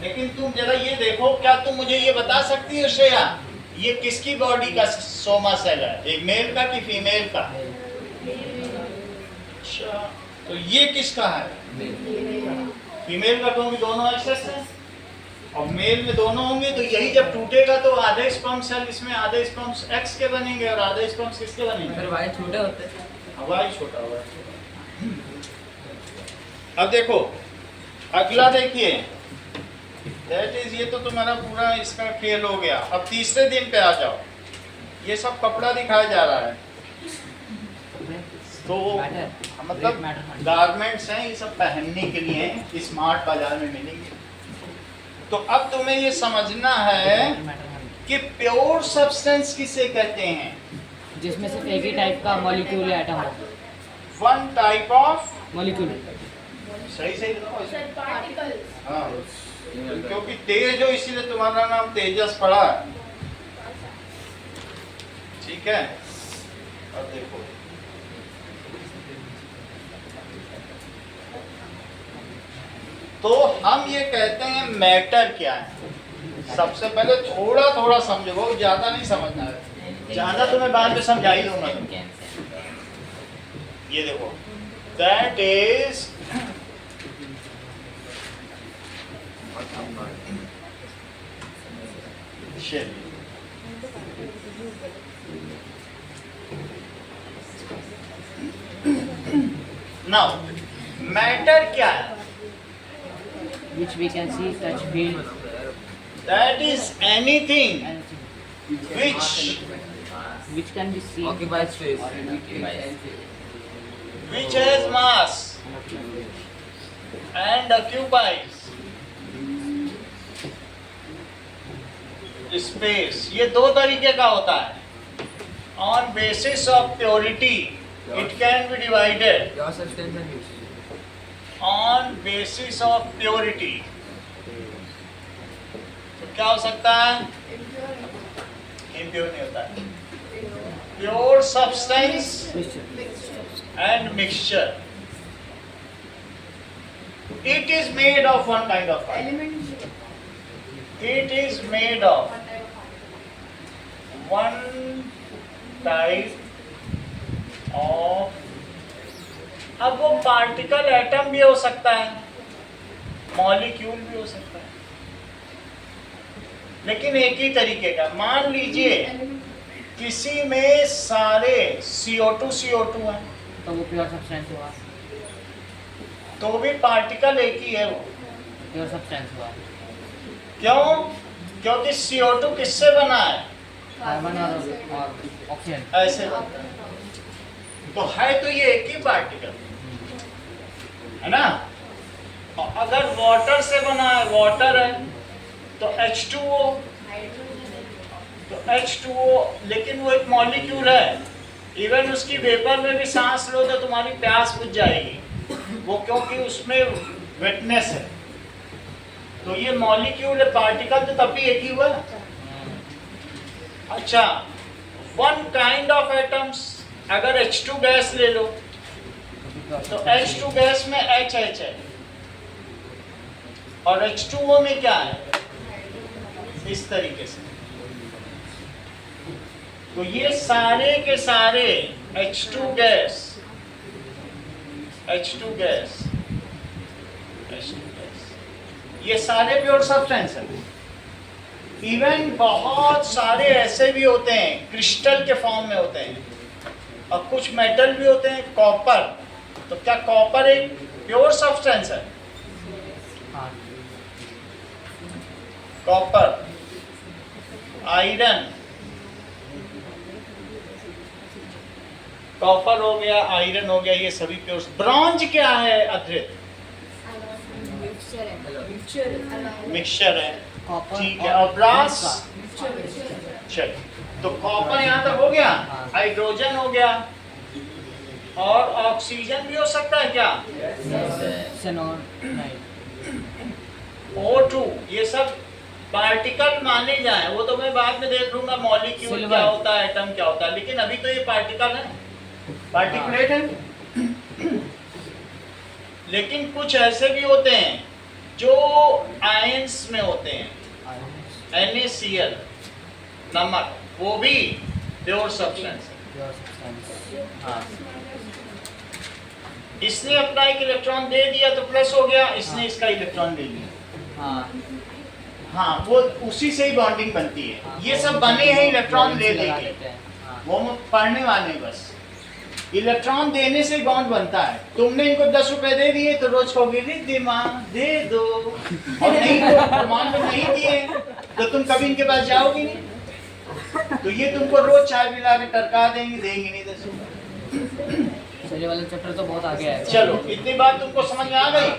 लेकिन तुम जरा ये देखो, क्या तुम मुझे ये बता सकती हो श्रेया, ये किसकी बॉडी का सोमा सेल है, एक मेल का कि फीमेल का? अच्छा, तो ये किसका है? फीमेल का, क्योंकि दोनों एक्सेस हैं और मेल में दोनों होंगे, तो यही जब टूटेगा तो आधे स्पर्म सेल इसमें, आधे स्पर्म एक्स के बनेंगे और आधे स्पर्म किसके बनेंगे? फिर वाई छोटे होते हैं। हवाई छोटा हुआ है। अब देखो अगला, देखिए दैट इज, ये तो तुम्हारा पूरा इसका खेल हो गया। अब तीसरे दिन पे आ जाओ, ये सब कपड़ा दिखाया जा रहा है, तो मतलब गारमेंट्स हैं, ये सब पहनने के लिए हैं, स्मार्ट बाजार में मिलेंगे। तो अब तुम्हें ये समझना है कि प्योर सब्सटेंस किसे कहते हैं? जिसमें सिर्फ एक ही टाइप का मॉलिक्यूल या एटम हो। One type of molecule. सही सही बताओ। पार्टिकल्स। हाँ, क्योंकि तेज हो इसीलिए तुम्हारा नाम तेजस पड़ा है। ठीक है, अब देखो तो हम ये कहते हैं मैटर क्या है। सबसे पहले थोड़ा थोड़ा समझो, बहुत ज्यादा नहीं समझना है, ज्यादा तुम्हें बाद में समझा ही दूंगा। ये देखो, that is shell. Now matter क्या है? Which we can see, touch, feel, That is anything anything. Which can be seen, Occupies touched, space. or occupies. which has mass and occupies space। ये दो तरीके का होता है। On basis of purity, it can be divided Your substance and use. on basis of purity। तो क्या हो सकता है? Impure नहीं होता है। Pure substance and mixture। It is made of one kind of iron। It is made of one type of, अब वो पार्टिकल एटम भी हो सकता है, मॉलिक्यूल भी हो सकता है, लेकिन एक ही तरीके का। मान लीजिए किसी में सारे CO2 हैं, तो वो प्योर सब्सटेंस हुआ। तो भी पार्टिकल एक ही है वो। प्योर सब्सटेंस हुआ। क्यों? क्योंकि CO2 किससे बना है? कार्बन और ऑक्सीजन। ऐसे बनता है। तो है तो ये एक ही पार्टिकल है ना। और अगर वाटर से बना है, वाटर है, तो H2O, तो H2O, लेकिन वो एक मॉलिक्यूल है। इवन उसकी वेपर में भी सांस लो तो तुम्हारी प्यास बुझ जाएगी, वो क्योंकि उसमें वेटनेस है। तो ये मॉलिक्यूल है, पार्टिकल तो तब भी एक ही हुआ। अच्छा, वन काइंड ऑफ एटम्स, अगर H2 गैस ले लो तो H2 गैस में HH है और H2O में क्या है? इस तरीके से। तो ये सारे के सारे H2 गैस, H2 गैस, ये सारे प्योर सब्सटेंस है। इवन बहुत सारे ऐसे भी होते हैं, क्रिस्टल के फॉर्म में होते हैं, और कुछ मेटल भी होते हैं, कॉपर। तो क्या कॉपर एक प्योर सब्सटेंस है? हाँ। कॉपर, आयरन, कॉपर हो गया, आयरन हो गया, ये सभी प्योर। ब्रॉन्ज क्या है अद्रित? मिक्सचर है। कॉपर ठीक है, और ब्रास? चल, तो कॉपर यहाँ तक हो गया, हाइड्रोजन हो गया, और ऑक्सीजन भी हो सकता है क्या? xenon, नहीं। O2, ये सब पार्टिकल माने जाए वो तो मैं बाद में देख लूंगा, मॉलिक्यूल Silver. क्या होता है, एटम क्या होता है, लेकिन अभी तो ये पार्टिकल है, पार्टिकुलेट है। लेकिन कुछ ऐसे भी होते हैं जो आयंस में होते हैं, NaCl नमक, वो भी प्योर सब्सटेंस है। हाँ, इसने अपना एक इलेक्ट्रॉन दे दिया तो प्लस हो गया, इसने इसका इलेक्ट्रॉन दे दिया। हाँ हाँ, वो उसी से ही बॉन्डिंग बनती है। ये सब बने हैं इलेक्ट्रॉन ले लेके, वो हम पढ़ने वाले हैं बस। इलेक्ट्रॉन देने से बॉन्ड बनता है। तुमने इनको 10 रुपए दे दिए तो रोज कहोगे दे माँ दे दो, और नहीं तो प्रमाण में नहीं दिए तो तुम कभी इनके पास जाओगे नहीं, तो ये तुमको रोज चाय पिला के टरका देंगे, देंगे नहीं 10 रुपए। चलिए वाला चैप्टर तो बहुत आगे है। चलो, इतनी बात तुमको समझ में आ गई।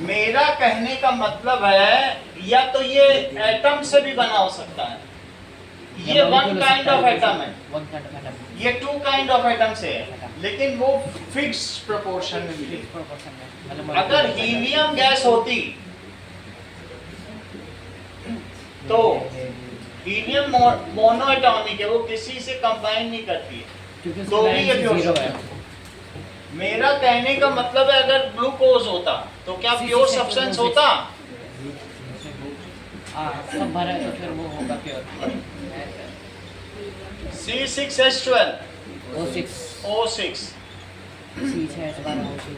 मेरा कहने का मतलब है या तो ये एटम से भी बना हो सकता है, ये वन काइंड ऑफ एटम है, वन काइंड ऑफ एटम, ये टू काइंड ऑफ एटम से है, लेकिन वो फिक्स प्रोपोर्शन में मिले। प्रोपोर्शन में। अगर हीलियम गैस होती तो हीलियम मोनोएटॉमिक है, वो किसी से कंबाइन नहीं करती है, क्योंकि तो भी ये प्योर जीरो है। मेरा कहने का मतलब है अगर ग्लूकोज होता तो क्या प्योर सब्सटेंस होता? हाँ, सब भरा है तो फिर वो होगा pure. C6H12 O6 O6 C6H12O6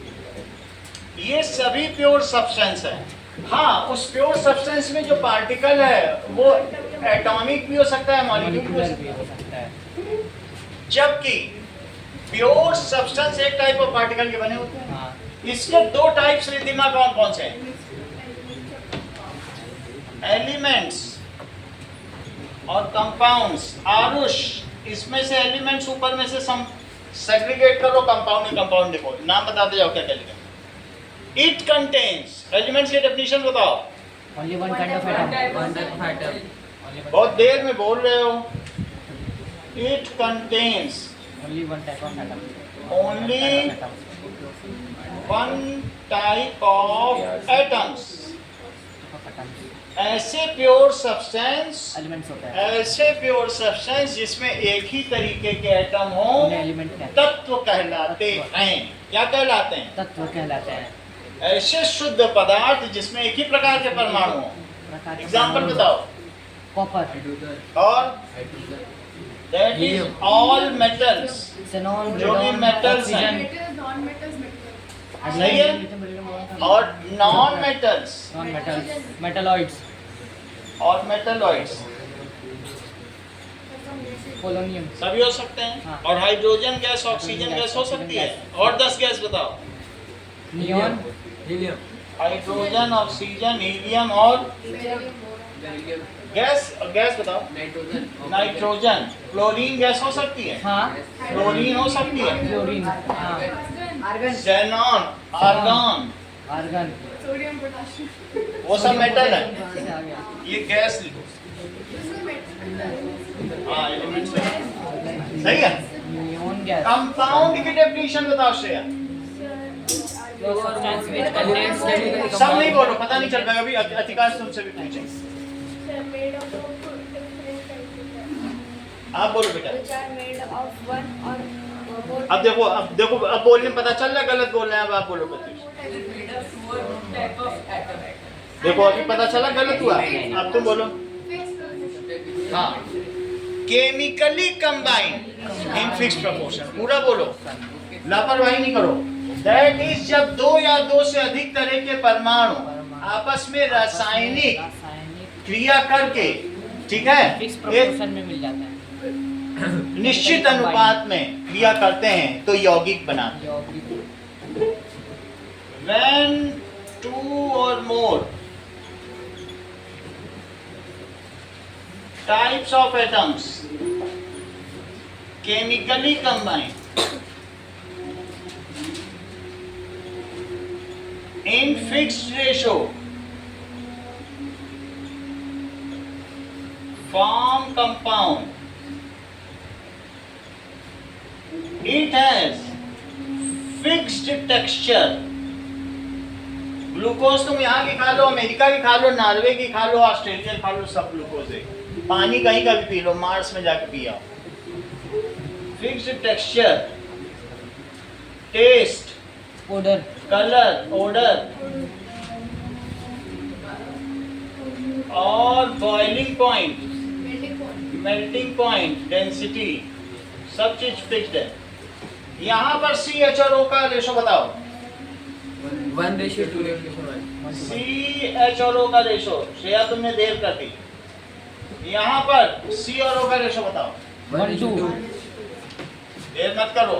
ये सभी प्योर सब्सटेंस है। हाँ, उस प्योर सब्सटेंस में जो पार्टिकल है वो एटॉमिक भी हो सकता है, मॉलिक्यूल मॉलिक्यूलर भी हो सकता है। जबकि प्योर सब्सटेंस एक टाइप ऑफ पार्टिकल के बने होते हैं। हाँ, इसके दो टाइप्स रिद्धिमा कौन कौन से हैं? एलिमेंट्स और कंपाउंड्स। आरुष, इसमें से एलिमेंट्स ऊपर में से सम सेग्रीगेट करो, कंपाउंड कंपाउंड देखो, नाम बताते जाओ क्या क्या लिखा। इट कंटेन्स, एलिमेंट्स की डेफिनेशन बताओ। only one kind of atom, One type of atom. only one, बहुत देर में बोल रहे हो। It contains only one type of atom, Only one type of atoms. ऐसे प्योर सब्सटेंस, एलिमेंट्स होते हैं, ऐसे प्योर सब्सटेंस जिसमें एक ही तरीके के एटम हो, उन्हें एलिमेंट कहते हैं, तत्व कहलाते हैं। क्या कहलाते हैं? तत्व कहलाते हैं। ऐसे शुद्ध पदार्थ जिसमें एक ही प्रकार के परमाणु हो। एग्जाम्पल बताओ। कॉपर और that is all metals, xenon, जो भी radon, metals हैं। oxygen, सही है। और non metals non metals, metalloids, और मेटलॉइड्स पोलोनियम, सभी हो सकते हैं। हाँ। और हाइड्रोजन गैस, ऑक्सीजन गैस हो सकती है। और 10 गैस बताओ। Neon, Helium. Hydrogen, oxygen, helium और गैस गैस बताओ। Nitrogen. नाइट्रोजन, क्लोरीन गैस हो सकती है, हाँ, क्लोरीन हो सकती है, क्लोरीन, हाँ, xenon, argon, argon, sodium potassium वो सब मेटल है। से आ गया, ये गैस लिखो। हाँ, एलिमेंट्स है। सही है। नियॉन गैस, कंपाउंड की डेफिनेशन बताओ Shreya. substance which contains chemical सब नहीं compound, बोलो, पता नहीं चल पाएगा। अभी अधिकांश तुमसे भी पूछेंगे। made of different types आप बोलो बेटा। which are made of one or more अब देखो, अब बोलने में पता चल रहा है गलत बोल रहे हैं। अब आप बोलो कुछ। Made of four type of atom. देखो, अभी पता चला गलत हुआ। अब तुम बोलो। हाँ, chemically combined in fix proportion. पूरा बोलो, लापरवाही नहीं करो। दैट इज जब दो या दो से अधिक तरह के परमाणु आपस में रासायनिक क्रिया करके, ठीक है, फिक्स एक प्रोपोर्शन में मिल जाता है, निश्चित अनुपात में क्रिया करते हैं तो यौगिक बनाते हैं। यौगिक, When two or more types of atoms chemically combine in fixed ratio form compound. It has fixed texture, glucose तुम यहाँ की खा लो, अमेरिका की खा लो, नॉर्वे की खा लो, ऑस्ट्रेलिया खा लो, सब ग्लूकोज है। पानी कहीं का भी पी लो, मार्स में जाके पिया। Fixed texture, taste, odour, colour, order और boiling point, melting point, density, सब चीज फिक्स्ड है। यहाँ पर CHRO का रेशो बताओ। 1:2:1. CHRO का रेशो, श्रेया तुमने देर कर दी। यहाँ पर C और O का रेशो बताओ। 1:2. देर मत करो,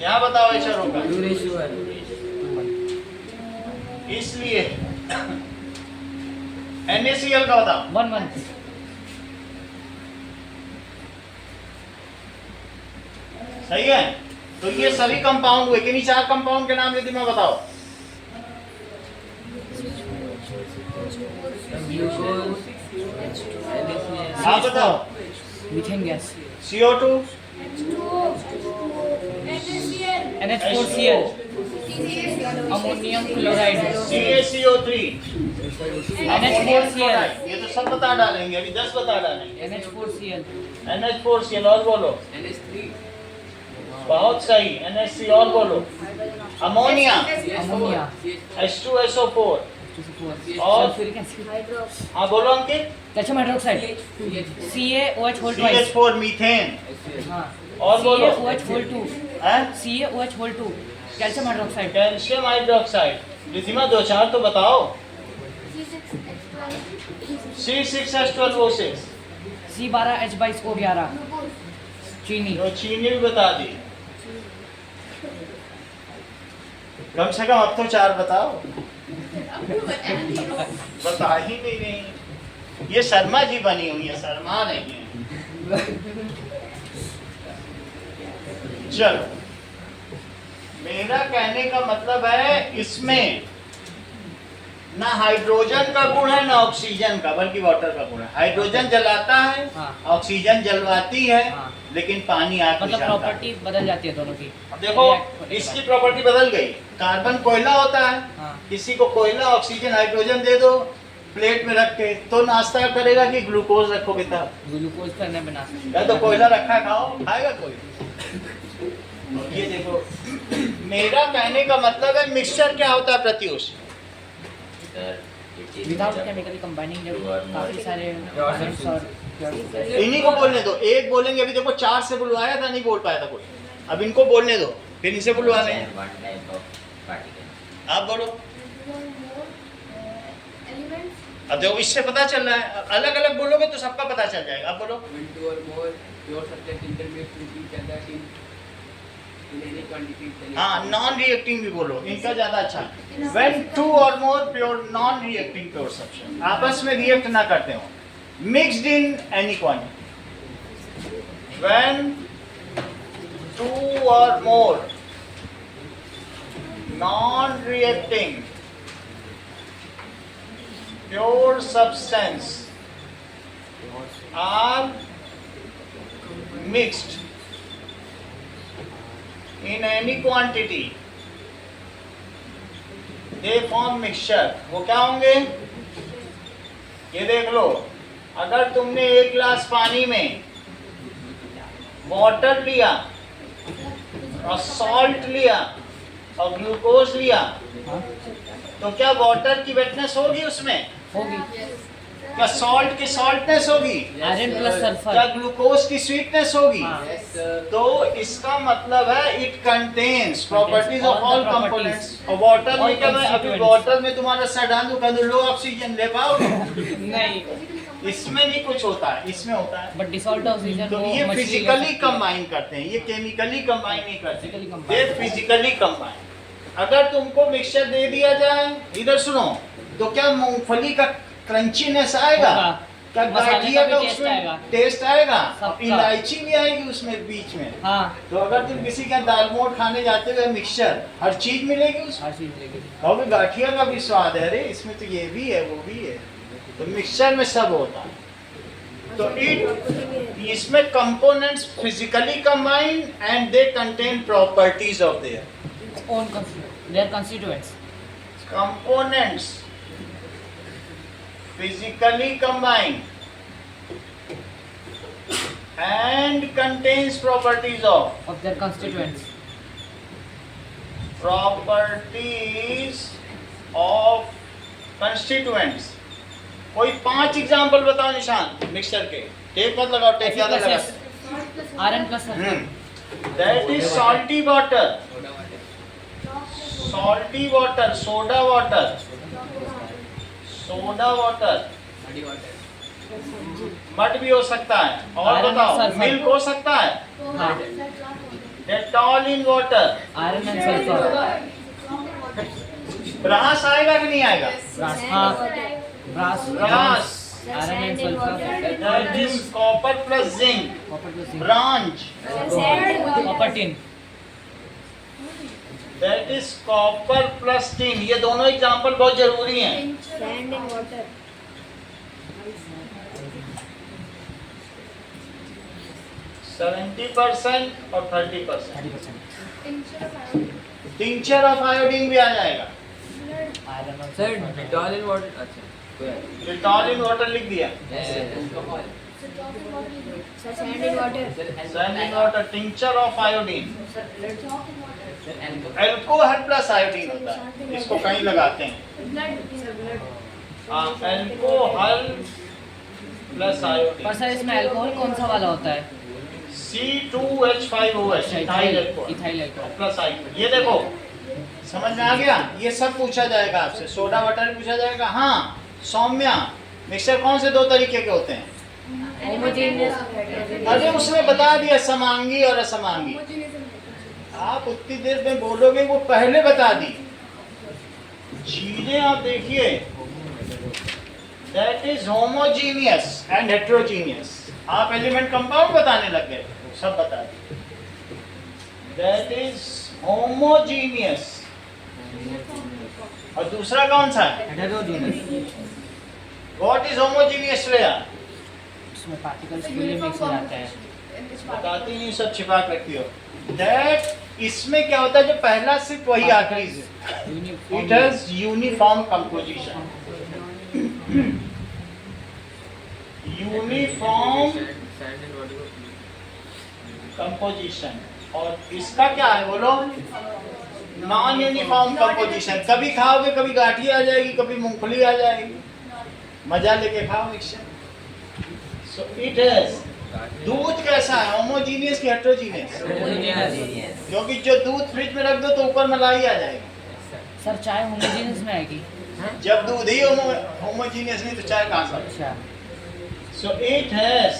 यहाँ बताओ HRO का। 2:1. इसलिए NaCl का बताओ। 1:1. सही है। तो ये सभी कंपाउंड हुए, किन्हीं 4 कंपाउंड के नाम यदि मैं बताओ। Glucose, आप बताओ। Methane gas, CO2, NH4Cl, ammonium chloride, CaCO3, NH4Cl, ये तो सब बता डालेंगे, अभी 10 बता डालेंगे। NH4Cl, NH4Cl और बोलो। NH3, बहुत सही। NHC और बोलो। अमोनिया, अमोनिया, H2SO4 H2SO4, और सल्फ्यूरिक एसिड, हाँ बोलो Ankit. Calcium hydroxide, CaOH whole twice, CH4 methane हाँ, और बोलो। CaOH whole 2, हैं? CaOH whole 2, calcium hydroxide, calcium hydroxide. Ridhima 2-4 तो बताओ। C6H12O6, C12H22O11, चीनी, तो चीनी भी बता दी। कम से कम अब तो 4 बताओ। बता ही नहीं रही। ये शर्मा जी बनी हुई है, शर्मा नहीं है। चलो, मेरा कहने का मतलब है इसमें ना हाइड्रोजन का गुण है ना ऑक्सीजन का, बल्कि वाटर का गुण है। हाइड्रोजन जलाता है, हाँ। ऑक्सीजन जलवाती है, हाँ। लेकिन पानी आग मतलब बुझाता है। प्रॉपर्टी बदल जाती है दोनों की। अब देखो, React होने के इसकी बाद। प्रॉपर्टी बदल गई। कार्बन कोयला होता है, हाँ। किसी को कोयला ऑक्सीजन हाइड्रोजन दे दो प्लेट में रख के, तो नाश्ता करेगा कि ग्लूकोज रखोगे तब? ग्लूकोज करने बना या तो कोयला रखा है, खाओ, खाएगा कोई? ये देखो, मेरा कहने का मतलब है मिक्सचर क्या होता है प्रत्युष? विदाउट केमिकली कंबाइनिंग जब काफी सारे elements और इन्हीं को बोलने दो, एक बोलेंगे। अभी देखो 4 से बुलवाया था, नहीं बोल पाया था कोई। अब इनको बोलने दो, फिर इनसे बुलवा लेंगे। आप बोलो। अब देखो, इससे पता चल रहा है, अलग अलग बोलोगे तो सबका पता चल जाएगा। आप बोलो। 1, 2 or more pure substance intermixed with each other in any quantity. हाँ, नॉन रिएक्टिंग भी बोलो, इनका ज्यादा अच्छा है। When 2 or more pure non reacting pure substance आपस में रिएक्ट ना करते हो, mixed in any quantity. When 2 or more non reacting pure substance are mixed in any quantity, they form mixture. वो क्या होंगे? ये देख लो, अगर तुमने 1 गिलास पानी में वाटर लिया और सॉल्ट लिया और ग्लूकोज लिया, हाँ, तो क्या वाटर की वेटनेस होगी उसमें? होगी। क्या सॉल्ट की सॉल्टनेस होगी? आयरन प्लस क्या सल्फर, ग्लूकोज की स्वीटनेस होगी? हाँ। Yes, sir. तो इसका मतलब है it contains properties of all all the components. और वाटर all में क्या, मैं अभी constituents. वाटर में तुम्हारा सर डाल दूं, कह दूं लो ऑक्सीजन ले पाओगे? नहीं, इसमें नहीं कुछ होता है, इसमें होता है। बट डिसॉल्ट ऑक्सीजन तो ये फिजिकली कंबाइन करते हैं, ये केमिकली कंबाइन नहीं करते, Physically combine. ये फिजिकली कंबाइन। अगर तुमको मिक्सचर दे दिया जाए, इधर सुनो, तो क्या मूंगफली का क्रंचीनेस आएगा? होगा। क्या मसाले गाठिया का का भी taste उसमें आएगा। टेस्ट आएगा? सबका। इलायची भी आएगी उसमें बीच में। हाँ, तो अगर तुम किसी का दाल मोठ खाने जाते हुए मिक्सचर, हर चीज मिलेगी उसमें। हर चीज मिलेगी। कहोगे गाठिया का भी स्वाद है, अरे इसमें तो ये भी है वो भी है। तो मिक्सचर में सब होता है। तो इसमें components physically combine and they contain properties of their. own constituents. Their constituents. components physically combined and contains properties of Of their constituents. properties of constituents. कोई 5 एग्जाम्पल बताओ निशान मिक्सचर के। टेप मत लगाओ, टेप ज्यादा लगाते Iron plus sulfur. That is salty water, soda water, salty water, soda water, soda water, muddy water, mud भी हो सकता है। और Iron बताओ, and sulfur. मिल्क हो सकता है, हाँ. Dettol in water, Iron and sulfur. Brass आएगा कि नहीं आएगा? Brass. हाँ. Brass. Brass, Iron and sulfur. That is copper plus zinc, Copper plus zinc. Bronze, Copper tin. That is copper plus tin. ये दोनों एग्जाम्पल बहुत जरूरी हैं। Sand and water. 70% और 30%। 30%. टिंचर ऑफ आयोडीन भी आ जाएगा। Iron and sir sulfur. Dettol in water, अच्छा Dettol in water लिख दिया, alcohol, Sir, sand and water. Sand in water, tincture of iodine. Sir alcohol, alcohol plus iodine होता है, इसको कहीं लगाते हैं। Blood. हाँ, एल्कोहल प्लस पर आयोडीन, सर इसमें अल्कोहल कौन सा वाला होता है? C2H5OH, ethyl alcohol ethyl alcohol. Plus iodine. ये देखो, समझ में आ गया? ये सब पूछा जाएगा आपसे। सोडा वाटर पूछा जाएगा। हाँ सौम्या, मिक्सचर कौन से 2 तरीके के होते हैं? अरे उसने बता दिया, समांगी और असमांगी। आप उतनी देर में बोलोगे, वो पहले बता दी। चीजें आप देखिए, that is homogeneous and heterogeneous. आप एलिमेंट कंपाउंड बताने लग गए, सब बता दिए। That is homogeneous. और दूसरा कौन सा है? Heterogeneous. What is homogeneous Shreya? इसमें पार्टिकल्स फुली मिक्स हो जाते हैं. बताती नहीं, सब छिपा के रखती हो। दैट इसमें क्या होता है, जो पहला सिर्फ वही आखिरी से। It has uniform composition, uniform sand and water composition. और इसका क्या है बोलो? Non uniform composition. कभी खाओगे, कभी गाठी आ जाएगी, कभी मूंगफली आ जाएगी। मजा लेके खाओ मिक्सचर। सो इट हैज, दूध कैसा है, होमोजीनियस की हेट्रोजीनियस? क्योंकि जो दूध फ्रिज में रख दो तो ऊपर मलाई आ जाएगी। सर चाय होमोजेनियस में आएगी. जब दूध ही होमोजीनियस नहीं तो चाय कहाँ से? अच्छा. सो इट हैज,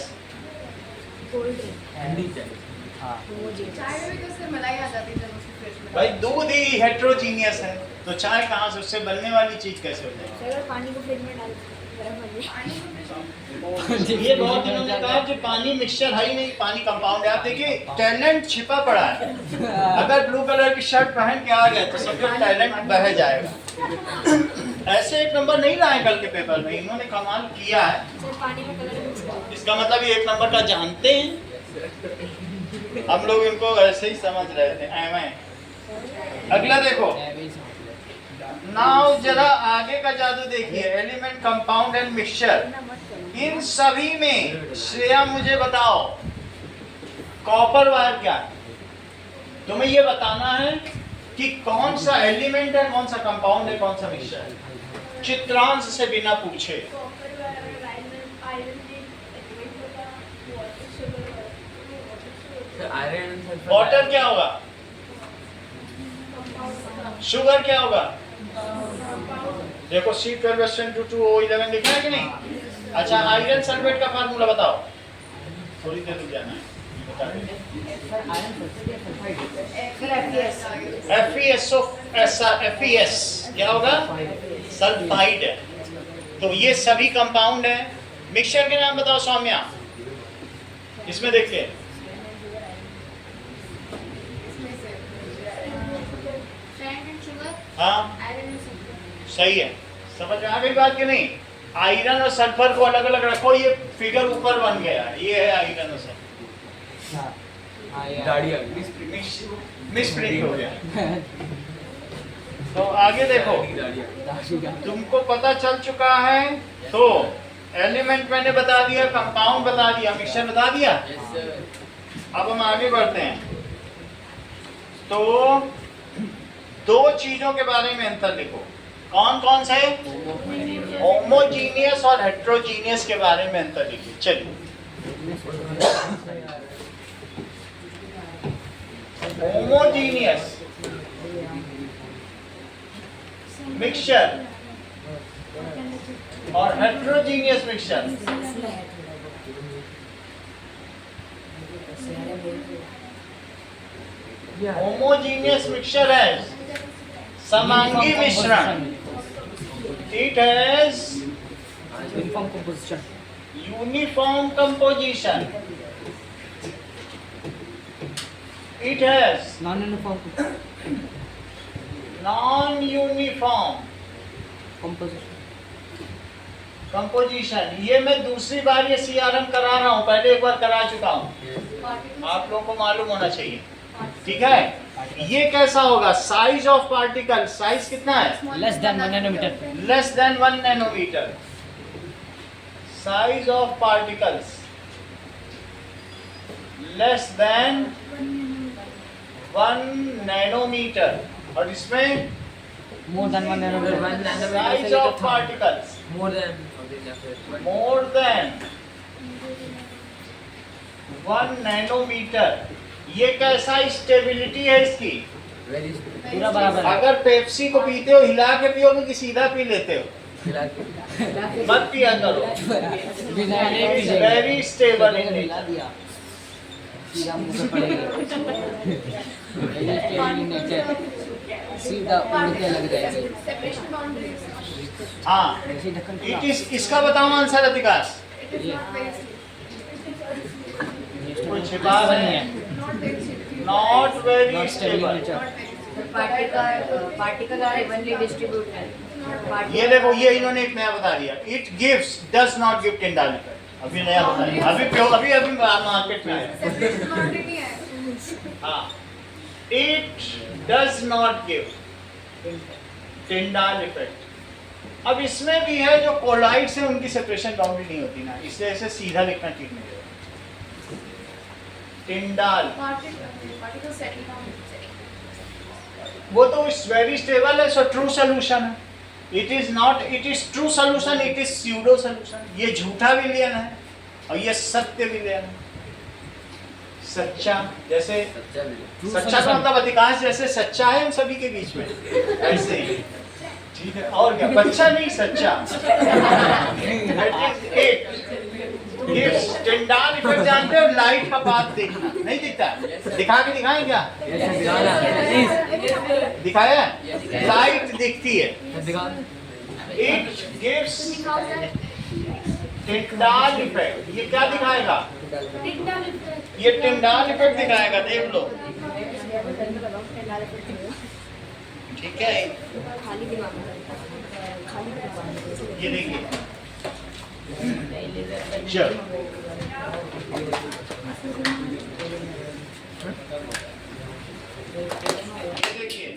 हाँ. चाय में तो सिर्फ मलाई आ जाती है जब उसको फ्रिज में। भाई दूध ही हेट्रोजीनियस है तो चाय कहाँ से, उससे बनने वाली चीज कैसे हो जाएगी? अगर पानी को फ्रिज में डाल गरम पानी ये बहुत दिनों ने कहा कि पानी मिक्सचर है ही नहीं, पानी कंपाउंड है। आप देखिए, टैलेंट छिपा पड़ा है। अगर ब्लू कलर की शर्ट पहन के आ गए तो सबका टैलेंट बह जाएगा। ऐसे 1 नंबर नहीं लाए कल के पेपर में, इन्होंने कमाल किया है। सर पानी में कलर मिक्स कर इसका मतलब ये 1 नंबर का जानते हैं। हम लोग इनको ऐसे ही समझ रहे थे, ऐਵੇਂ। अगला देखो, नाउ जरा आगे का जादू देखिए। एलिमेंट, कंपाउंड एंड मिक्सचर, इन सभी में श्रेया मुझे बताओ, कॉपर वायर क्या है? तुम्हें ये बताना है कि कौन सा एलिमेंट है, कौन सा कंपाउंड है, कौन सा मिक्सचर है। चित्रांश से बिना पूछे। कॉपर वायर आयरन में एलिमेंट होगा, water sugar iron and sulphur, water क्या होगा? शुगर क्या होगा? देखो C12H10O11 लिखा है कि नहीं? अच्छा, आयरन सल्फेट का फार्मूला बताओ। थोड़ी देर रुक जाना है, बता देंगे। FeS क्या होगा? सल्फाइड है। तो ये सभी कंपाउंड है। मिक्सचर के नाम बताओ सौम्या, इसमें देखिए। हाँ सही है, समझ में आ गई बात कि नहीं? आयरन और सल्फर को अलग अलग रखो, ये फिगर ऊपर बन गया, ये है आयरन और सल्फर। हाँ. गाड़ी आ गई। मिस प्रिंट हो गया। तो आगे देखो, तुमको पता चल चुका है। तो एलिमेंट मैंने बता दिया, कंपाउंड बता दिया, मिक्सचर बता दिया। अब हम आगे बढ़ते हैं। तो दो चीजों के बारे में अंतर लिखो। कौन कौन से? होमोजीनियस और हेट्रोजीनियस के बारे में अंतर लिखो। चलिए, होमोजीनियस मिक्सचर और हेट्रोजीनियस मिक्सचर। होमोजीनियस मिक्सचर है समांगी मिश्रण। It has uniform composition. uniform composition. It has non uniform non-uniform composition. composition. ये मैं दूसरी बार ये CRM करा रहा हूँ, पहले एक बार करा चुका हूँ, आप लोगों को मालूम होना चाहिए। ठीक है, ये कैसा होगा? साइज ऑफ पार्टिकल, साइज कितना है? Less than 1 nanometre. Less than 1 nanometre. Size of particles less than 1 nanometre. और इसमें more than 1 nanometre. Size of particles more than 1 nanometre. ये कैसा स्टेबिलिटी है इसकी? पूरा बराबर है। अगर पेप्सी को पीते हो हिला के पियोगे कि सीधा पी लेते हो? मत पिया करो। वेरी स्टेबल इन हिला दिया सीधा मुंह पे पड़ेगा। नेचर सीधा उड़ने लग जाएगा। Separation boundaries. हाँ, ऐसे ढक्कन इट इज। इसका बताओ आंसर अधिकाश। कोई छिपा नहीं है। Not very stable. Particle are evenly distributed. ये देखो, ये इन्होंने एक नया बता दिया। It gives does not give Tyndall effect. अभी नया बता दिया, अभी अभी मार्केट में है। सेपरेशन बाउंड्री नहीं है। हाँ, it does not give Tyndall effect. अब इसमें भी है जो कोलाइड्स है उनकी सेपरेशन बाउंड्री नहीं होती ना, इसलिए इसे सीधा लिखना ठीक नहीं है। Tyndall particle settle down. वो तो वेरी स्टेबल है, सो ट्रू सोल्यूशन है। It is not, it is true solution, it is pseudo solution. ये झूठा विलयन है और ये सत्य विलयन है। सच्चा, जैसे सच्चा का मतलब अधिकांश जैसे सच्चा है उन सभी के बीच में, ऐसे ही। ठीक है, और क्या? बच्चा नहीं, सच्चा। That is it. Gives Tyndall effect जानते हो? लाइट का पाथ देखना नहीं दिखता, दिखा के दिखाएं क्या? दिखाया? लाइट दिखती है। It gives Tyndall effect. ये क्या दिखाएगा? ये टिंडाल इफेक्ट दिखाएगा, देख लो। ठीक है, ये देखिए। चलो, देखिए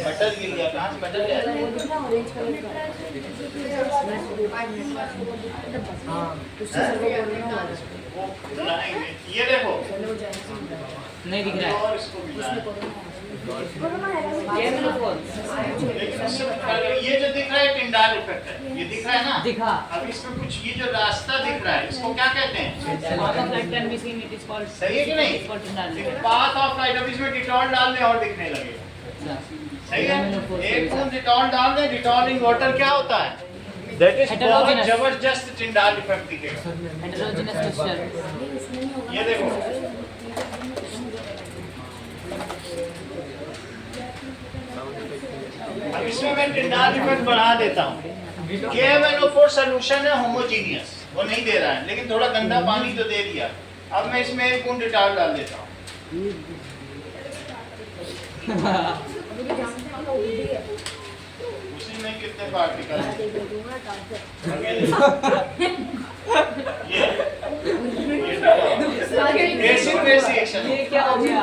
बटर गिर गया। कहाँ से बटर गया? ये देखो, नहीं दिख रहा है। और इसको मिला है। ये ये जो दिख रहा है टिंडाल इफेक्ट है, ये दिख रहा है ना? दिखा। अब इसमें कुछ ये जो रास्ता दिख रहा है, इसको क्या कहते हैं? सही है कि नहीं? Path of light. अब इसमें डिटॉल डाल दे और दिखने लगेगा। सही है, एक बूंद डिटॉल डाल दे, डिटॉल इन वाटर क्या होता है? दैट इज बहुत जबरदस्त टिंडाल इफेक्ट दिखेगा। ये देखो, अब इसमें मैं टिंडाल इफेक्ट बढ़ा देता हूँ। KMnO4 सोल्यूशन है होमोजीनियस, वो नहीं दे रहा है, लेकिन थोड़ा गंदा पानी तो दे दिया। अब मैं इसमें एक बूंद डिटॉल डाल देता हूँ। उसी में कितने पार्टिकल हैं? ये एसिड बेस रिएक्शन, ये क्या हो गया?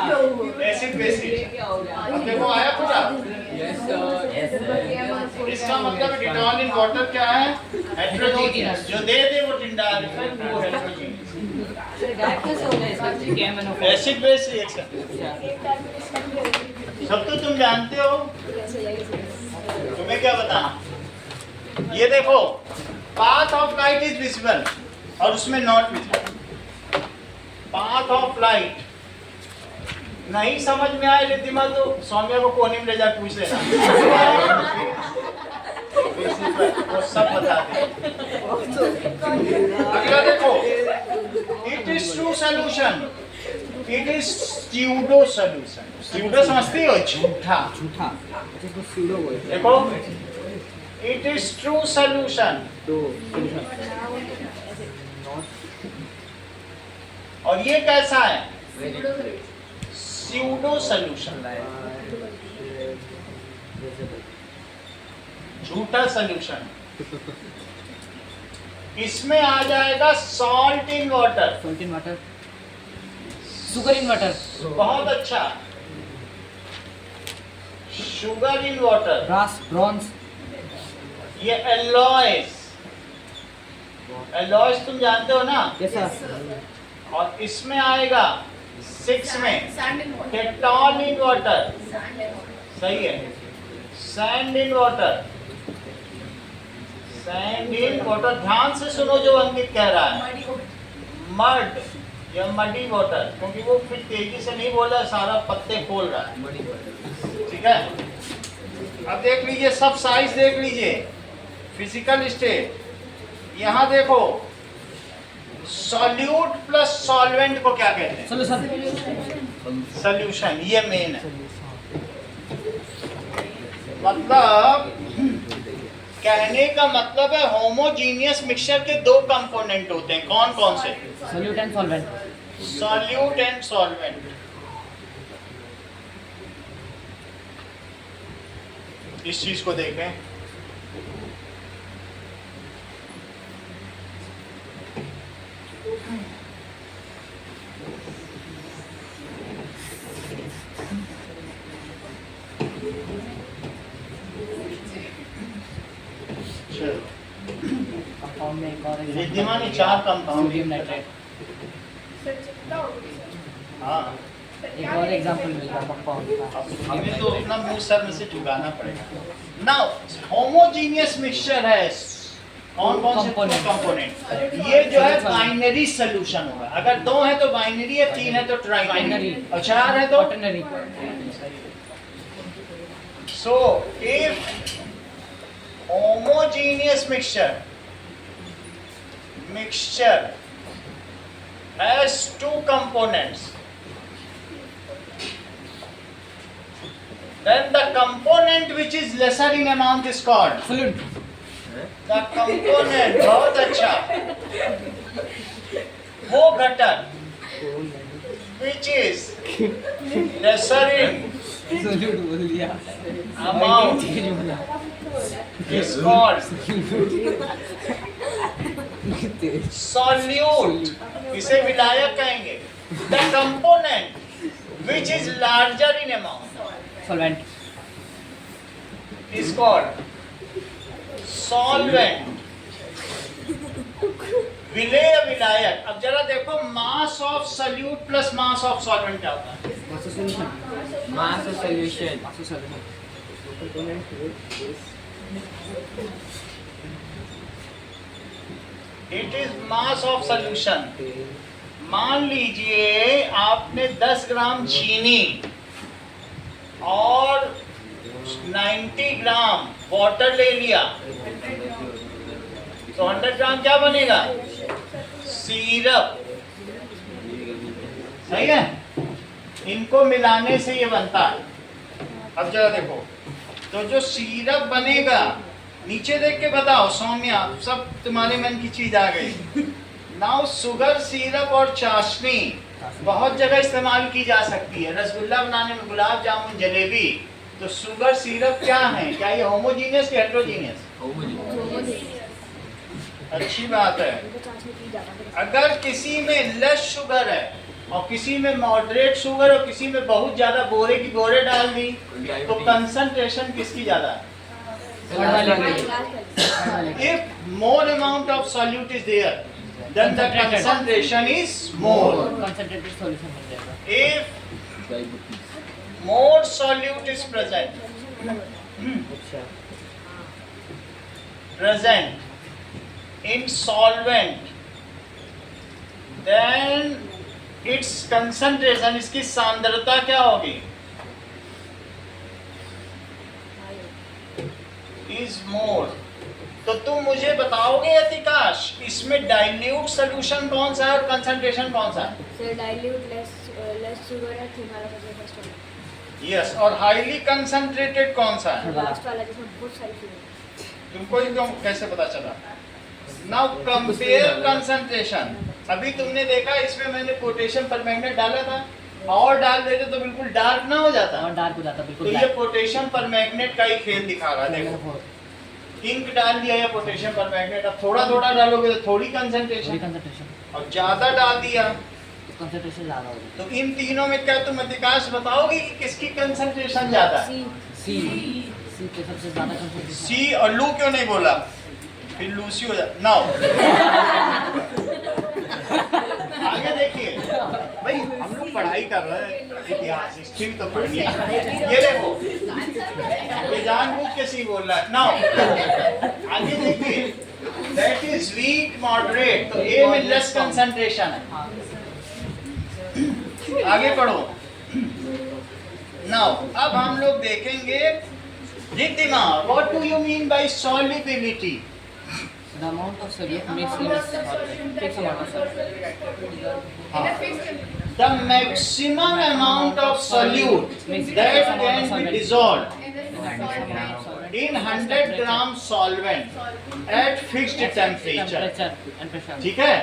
एसिड बेस ये रिएक्शन। क्या हो गया? अब देखो आया पूरा। Yes, sir. इसका मतलब डिटॉल इन वाटर क्या है? हेट्रोजीनियस। जो दे दे वो टिंडाल इफेक्ट, वो हेट्रोजीनियस। गायब कैसे हो गया इसका? एसिड बेस रिएक्शन सब तो तुम जानते हो, तुम्हें क्या बताना। ये देखो, path of light is visible और उसमें not visible. Path of light नहीं समझ में आए रिद्धिमा तो सौम्या को कोने में ले जा पूछ लेना, वो सब बता दे। अगला देखो, it is true solution, it is pseudo solution. Pseudo समझती हो? झूठा। झूठा। अच्छा इसको सूडो बोलते हैं। देखो, इट इज ट्रू सॉल्यूशन तो और ये कैसा है? स्यूडो सॉल्यूशन, झूठा सॉल्यूशन। इसमें आ जाएगा salt in water. Salt in water, sugar in water, बहुत अच्छा, sugar in water. Brass, bronze, ये एलॉयज, एलॉयज तुम जानते हो ना? Yes sir. और इसमें आएगा 6 में sand in water, ketone in water. Sand in water, सही है, sand in water, sand in water. ध्यान से सुनो जो अंकित कह रहा है। मडी वाटर, मड या मडी वाटर, क्योंकि वो फिर तेजी से नहीं बोल रहा, सारा पत्ते खोल रहा है। ठीक है, अब देख लीजिए, सब साइज देख लीजिए। फिजिकल स्टेट, यहाँ देखो, सॉल्यूट प्लस सॉल्वेंट को क्या कहते हैं? Solution, solution. ये मेन है, मतलब कहने का मतलब है होमोजीनियस मिक्सचर के 2 कंपोनेंट होते हैं। कौन कौन से? Solute and solvent. Solute and solvent. इस चीज को देखें, कंपाउंड में एक और रिद्धिमा ने 4 कंपाउंड। Sodium nitrate. सर चिपटा हो गया। हाँ, एक और एग्जांपल मिलता है कंपाउंड का। अब हमें तो अपना मुंह सर में से झुकाना पड़ेगा। नाउ होमोजीनियस मिक्सचर है, कौन कौन से कंपोनेंट? ये जो है बाइनरी सॉल्यूशन होगा। अगर 2 है तो बाइनरी है, 3 है तो ट्राइनरी, और 4 है तो quaternary. So, if homogeneous mixture has 2 components, then the component which is lesser in amount is called solute. the component। बहुत अच्छा, वो घटक which is lesser in solute बोल दिया। amount is called solute। इसे विलायक कहेंगे। The component which is larger in amount solvent. is called solvent। विलेय विलायक। अब जरा देखो, mass of solute plus mass of solvent क्या होता है? Mass of solution. Mass of solution. Mass of solution. It is mass of solution. मान लीजिए आपने 10 ग्राम चीनी और 90 ग्राम वाटर ले लिया, तो 100 ग्राम क्या बनेगा? सिरप। सही है, इनको मिलाने से ये बनता है। अब जरा देखो, तो जो सिरप बनेगा, नीचे देख के बताओ सौम्या, सब तुम्हारे मन की चीज आ गई। नाउ शुगर सिरप और चाशनी बहुत जगह इस्तेमाल की जा सकती है। रसगुल्ला बनाने में, गुलाब जामुन, जलेबी। तो शुगर सिरप क्या है? क्या ये होमोजीनियस या हेट्रोजीनियस? अच्छी बात है। अगर किसी में लेस शुगर है और किसी में मॉडरेट शुगर और किसी में बहुत ज्यादा बोरे की बोरे डाल दी, तो कंसंट्रेशन किसकी ज्यादा है? If more amount of solute is there, then the concentration is more. Concentrated solution बन जाएगा. If more solute is present, अच्छा. present in solvent, then its concentration, इसकी सांद्रता क्या होगी? Is more. तो तुम मुझे बताओगे यतिकाश, इसमें डाइल्यूट सोल्यूशन कौन सा है और कंसंट्रेशन कौन सा है? Sir, dilute less sugar है, हमारा सबसे फर्स्ट वाला. यस, और हाईली कंसंट्रेटेड कौन सा है? लास्ट वाला जिसमें बहुत सारी sugar. तुमको ही क्यों कैसे पता चला? Now compare concentration. अभी तुमने देखा इसमें मैंने पोटेशियम परमैंगनेट डाला था, और डाल देते तो बिल्कुल डार्क ना हो जाता. और डार्क हो जाता तो बिल्कुल. ये पोटेशियम परमैंगनेट का ही खेल दिखा रहा है. देखो, इंक डाल दिया या पोटेशियम परमैंगनेट, अब थोड़ा थोड़ा डालोगे तो थोड़ी कंसंट्रेशन, कंसंट्रेशन. और ज्यादा डाल दिया कंसंट्रेशन ज्यादा होगी. तो इन तीनों में क्या तुम अधिकांश बताओगे कि किसकी कंसंट्रेशन ज्यादा है? सी. सी पे सबसे ज्यादा कंसंट्रेशन. सी. और लू क्यों नहीं बोला? फिर लूसी हो जाता. नाउ आगे देखिए भाई, हम लोग पढ़ाई कर रहे हैं, इतिहास हिस्ट्री तो पढ़नी है. ये देखो, ये जानबूझ के सी बोल रहा है. नाउ आगे देखिए, दैट इज वीक मॉडरेट, तो ए में लेस कंसंट्रेशन है. आगे पढ़ो. नाउ अब हम लोग देखेंगे Riddhima, what do you mean by solubility? The amount of solute mixed in a fixed amount of solute. The maximum amount of solute that can be dissolved in 100 gram solvent at fixed temperature. Temperature and pressure. ठीक है,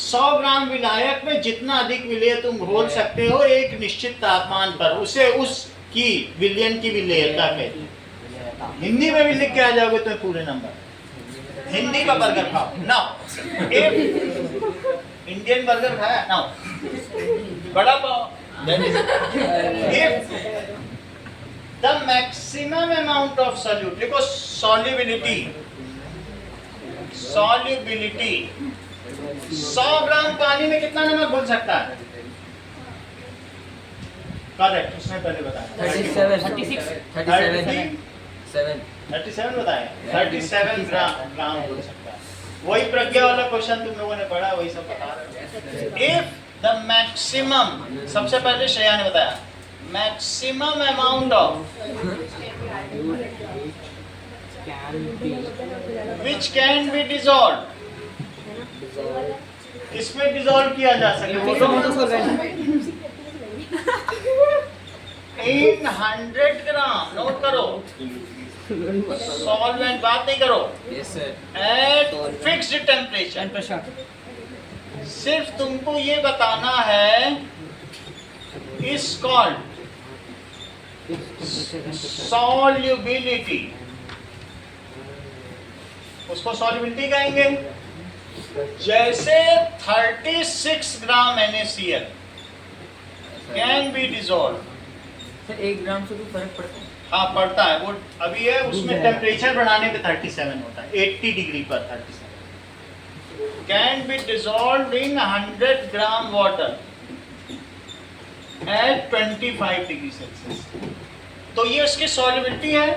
100 ग्राम विलायक में जितना अधिक विलेय तुम घोल सकते हो एक निश्चित तापमान पर, उसे उसकी विलयन की विलेयता कहते हैं. हिंदी में भी लिख के आ जाओगे तो पूरे नंबर. हिंदी का बर्गर खाओ. नाउ इंडियन बर्गर खाया? Now vada pav. If the maximum amount of solute, देखो सॉल्युबिलिटी, सॉल्युबिलिटी 100 ग्राम पानी में कितना नमक घुल सकता है? करेक्ट, उसने पहले बताया 37 बताया. 37 ग्राम हो सकता है. वही प्रज्ञा वाला क्वेश्चन तुम लोगों ने पढ़ा, वही सब बता रहे हैं. इफ द मैक्सिमम, सबसे पहले श्रेया ने बताया, maximum amount of which can be dissolve, इसमें डिसॉल्व किया जा सके वो इन 100 ग्राम. नोट करो, सॉल्वेंट, बात नहीं करो. Yes sir. At fixed temperature. and pressure. सिर्फ तुमको ये बताना है, इज कॉल्ड सॉल्युबिलिटी. उसको सॉल्युबिलिटी कहेंगे. जैसे 36 gram NaCl can be dissolve. Sir 1 gram से भी फर्क पड़ता है? हाँ पड़ता है. वो अभी है, उसमें टेम्परेचर बढ़ाने पे 37 होता है, 80 डिग्री पर 37. Can be dissolve in 100 gram water at 25 degree Celsius. तो ये उसकी सॉल्युबिलिटी है.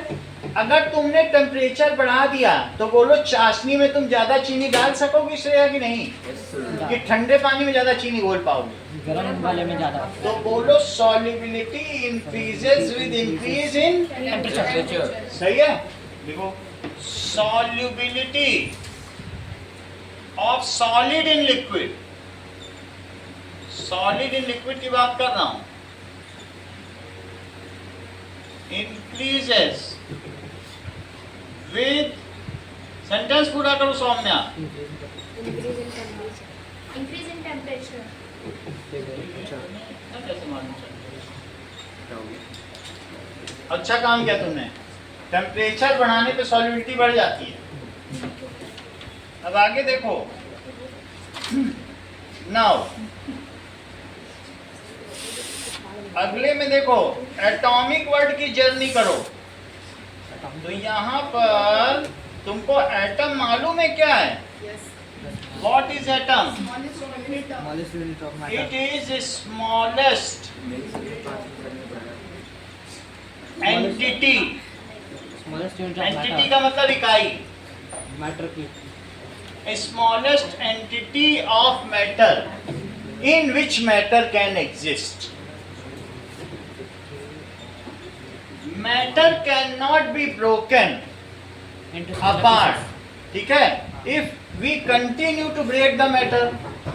अगर तुमने टेम्परेचर बढ़ा दिया तो बोलो चाशनी में तुम ज्यादा चीनी डाल सकोगे श्रेया कि नहीं? कि ठंडे पानी में ज्यादा चीनी घोल पाओगे? गरम वाले में ज्यादा. तो बोलो solubility increases with increase in temperature. सही है. देखो, solubility of solid in liquid, solid in liquid की बात कर रहा हूं, इंक्रीजेस विद, सेंटेंस पूरा करो सौम्या. Increase in temperature. अच्छा काम किया तुमने. टेम्परेचर बढ़ाने पे सॉल्युबिलिटी बढ़ जाती है. अब आगे देखो. नाउ अगले में देखो एटॉमिक वर्ड की जर्नी करो। तो यहाँ पर तुमको एटम मालूम है क्या है? What is atom? Smallest unit of matter. It is smallest entity. Smallest unit of Entity matter. का मतलब इकाई। Matter की. Smallest entity of matter in which matter can exist. Matter cannot be broken Into apart. ठीक है? If we continue to break the matter,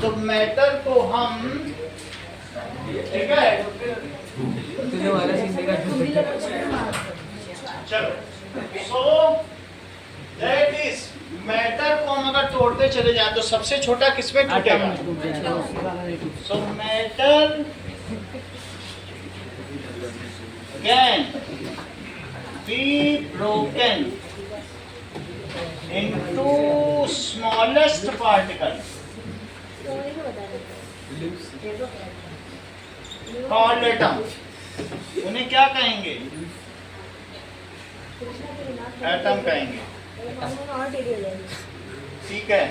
तो matter को हम, ठीक है? तुझे वाला सीन देखा चलो, so that is matter को हम अगर तोड़ते चले जाए तो सबसे छोटा किसमें Atom टूटेगा? में टूट जाएगा, उसी वाला नहीं टूट So matter can be broken into smallest particle called atom. उन्हें क्या कहेंगे? एटम कहेंगे। ठीक है?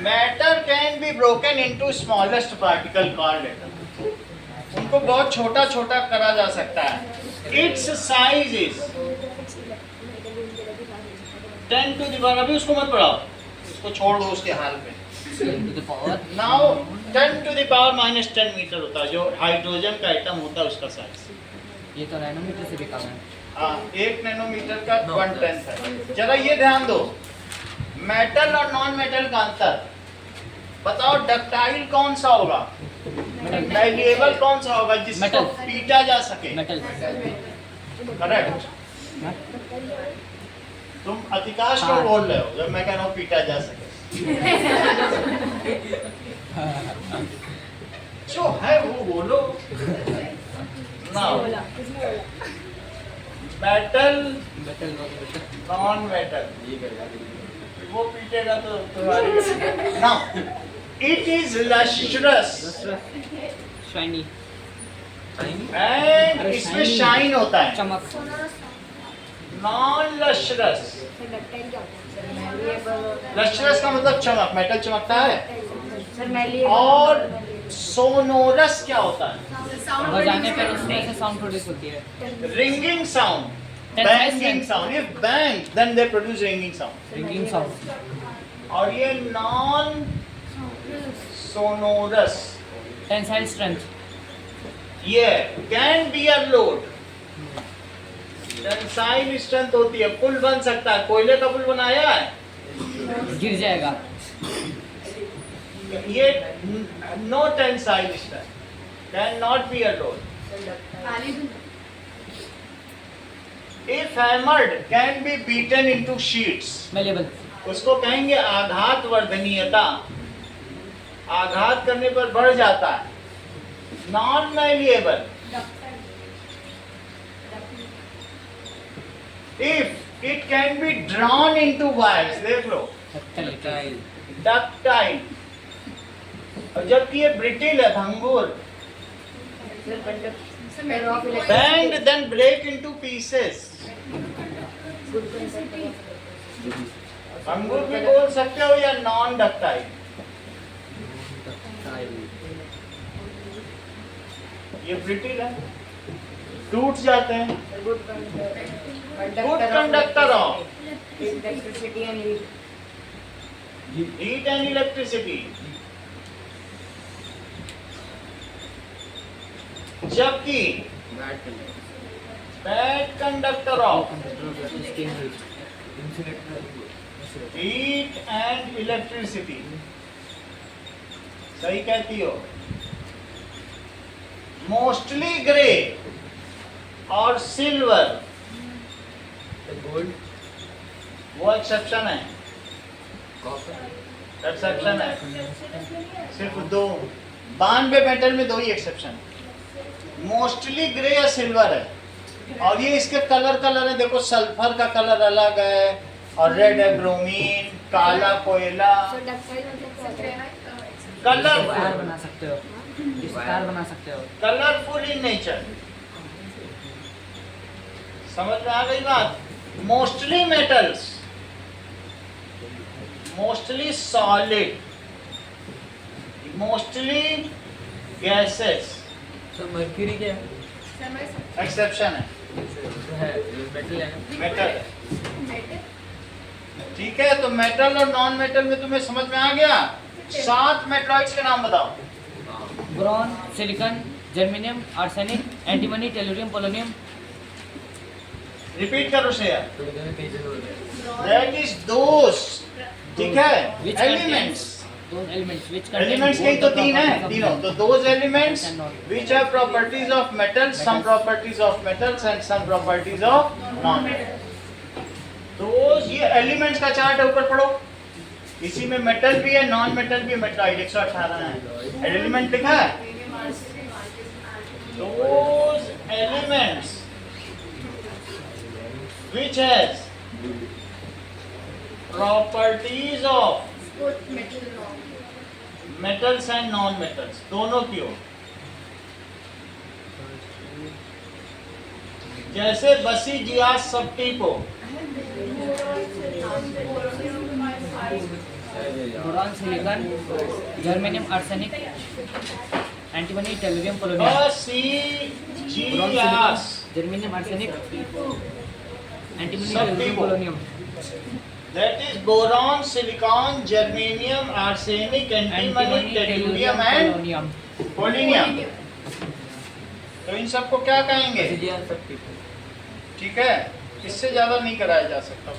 Matter can be broken into smallest particle called atom. उनको बहुत छोटा छोटा करा जा सकता है। Its size is 10 to the power, अभी उसको मत पढ़ाओ, उसको छोड़ दो उसके हाल पे। to the power. Now 10 to the power minus 10 metre होता है जो हाइड्रोजन का एटम होता है उसका साइज। ये तो नैनोमीटर से भी कम है. हाँ, 1 नैनोमीटर का 1/10 है। जरा ये ध्यान दो, मेटल और नॉन मेटल का अंतर बताओ। डक्टाइल कौन सा होगा? मैलिएबल कौन सा होगा जिसको Metal. पीटा जा सके? मेटल. करेक्ट। तुम अधिकांश को बोल रहे हो जब मैं कह रहा हूँ पीटा जा सके। जो है वो बोलो ना। मेटल मेटल नॉन मेटल वो पीटेगा तो तुम्हारी ना। It is lustrous shiny. And इसमें shiny. शाइन होता है। चमक. नॉन लश्रस, लश्रस का मतलब चमक, मेटल चमकता है। और सोनोरस क्या होता है? बजाने पर उसमें से साउंड प्रोड्यूस होती है. Ringing sound, banging sound. If bang then they produce ringing sound. Ringing sound. और ये नॉन सोनोरस, टेंसाइल स्ट्रेंथ. ये can bear load, tensile strength होती है। पुल बन सकता है, कोयले का पुल बनाया है, गिर जाएगा. ये no tensile strength, can not bear load. If hammered can be beaten into sheets, malleable. उसको कहेंगे आघात वर्धनीयता, आघात करने पर बढ़ जाता है। Non malleable, if it can be drawn into wires, देख लो, डक्टाइल। और जबकि ये ब्रिटिल है, भंगुर। Bend then break into pieces. अंगूर भी बोल सकते हो या नॉन डक्टाइल। ये ब्रिटिल है, टूट जाते हैं। Good conductor of heat and electricity. जबकि bad conductor of heat and electricity. सही कहती हो। मोस्टली ग्रे और सिल्वर, वो एक्सेप्शन है, एक्सेप्शन है। सिर्फ 2, 92 मेटल में 2 ही एक्सेप्शन। मोस्टली ग्रे या सिल्वर है। और ये इसके कलर है, देखो सल्फर का कलर अलग है और रेड है ब्रोमीन, काला कोयला। तार कलरफुल, बना सकते हो, इससे तार बना सकते हो। Colourful in nature. समझ में आ गई बात? Mostly metals, mostly solid, mostly gases, तो मर्क्यूरी क्या है? एक्सेप्शन है, है मेटल है ना? मेटल। ठीक है, तो मेटल और नॉन मेटल में तुम्हें समझ में आ गया। 7 मेटलॉइड्स के नाम बताओ। Boron, silicon, germanium, arsenic, antimony, tellurium, polonium. Repeat करो शेयर। तो इधर पेज हो गया। दैट इज दोस, ठीक है, Which elements. Those elements which contain elements के both तो the 3 है, properties of तीनों। तो metal. Those elements And non- which have properties of metals, some properties of metals and some properties of non metals। Those, ये elements का chart है, ऊपर पढ़ो। इसी में मेटल भी है, नॉन मेटल भी है, मेटलॉइड 118 है। एलिमेंट लिखा है। Those elements which has properties of metals and non metals, दोनों की हो। जैसे बसी जियास सब्टी को boron, silicon, germanium, arsenic, antimony, tellurium, polonium. बसी जियास जर्मेनियम, आर्सेनिक, एंटीमनी, सब टेलुरियम, ठीक हो। Polonium. that is boron, silicon, germanium, arsenic, antimony, tellurium and polonium. polonium। तो इन सबको क्या कहेंगे? ठीक है, इससे ज्यादा नहीं कराया जा सकता।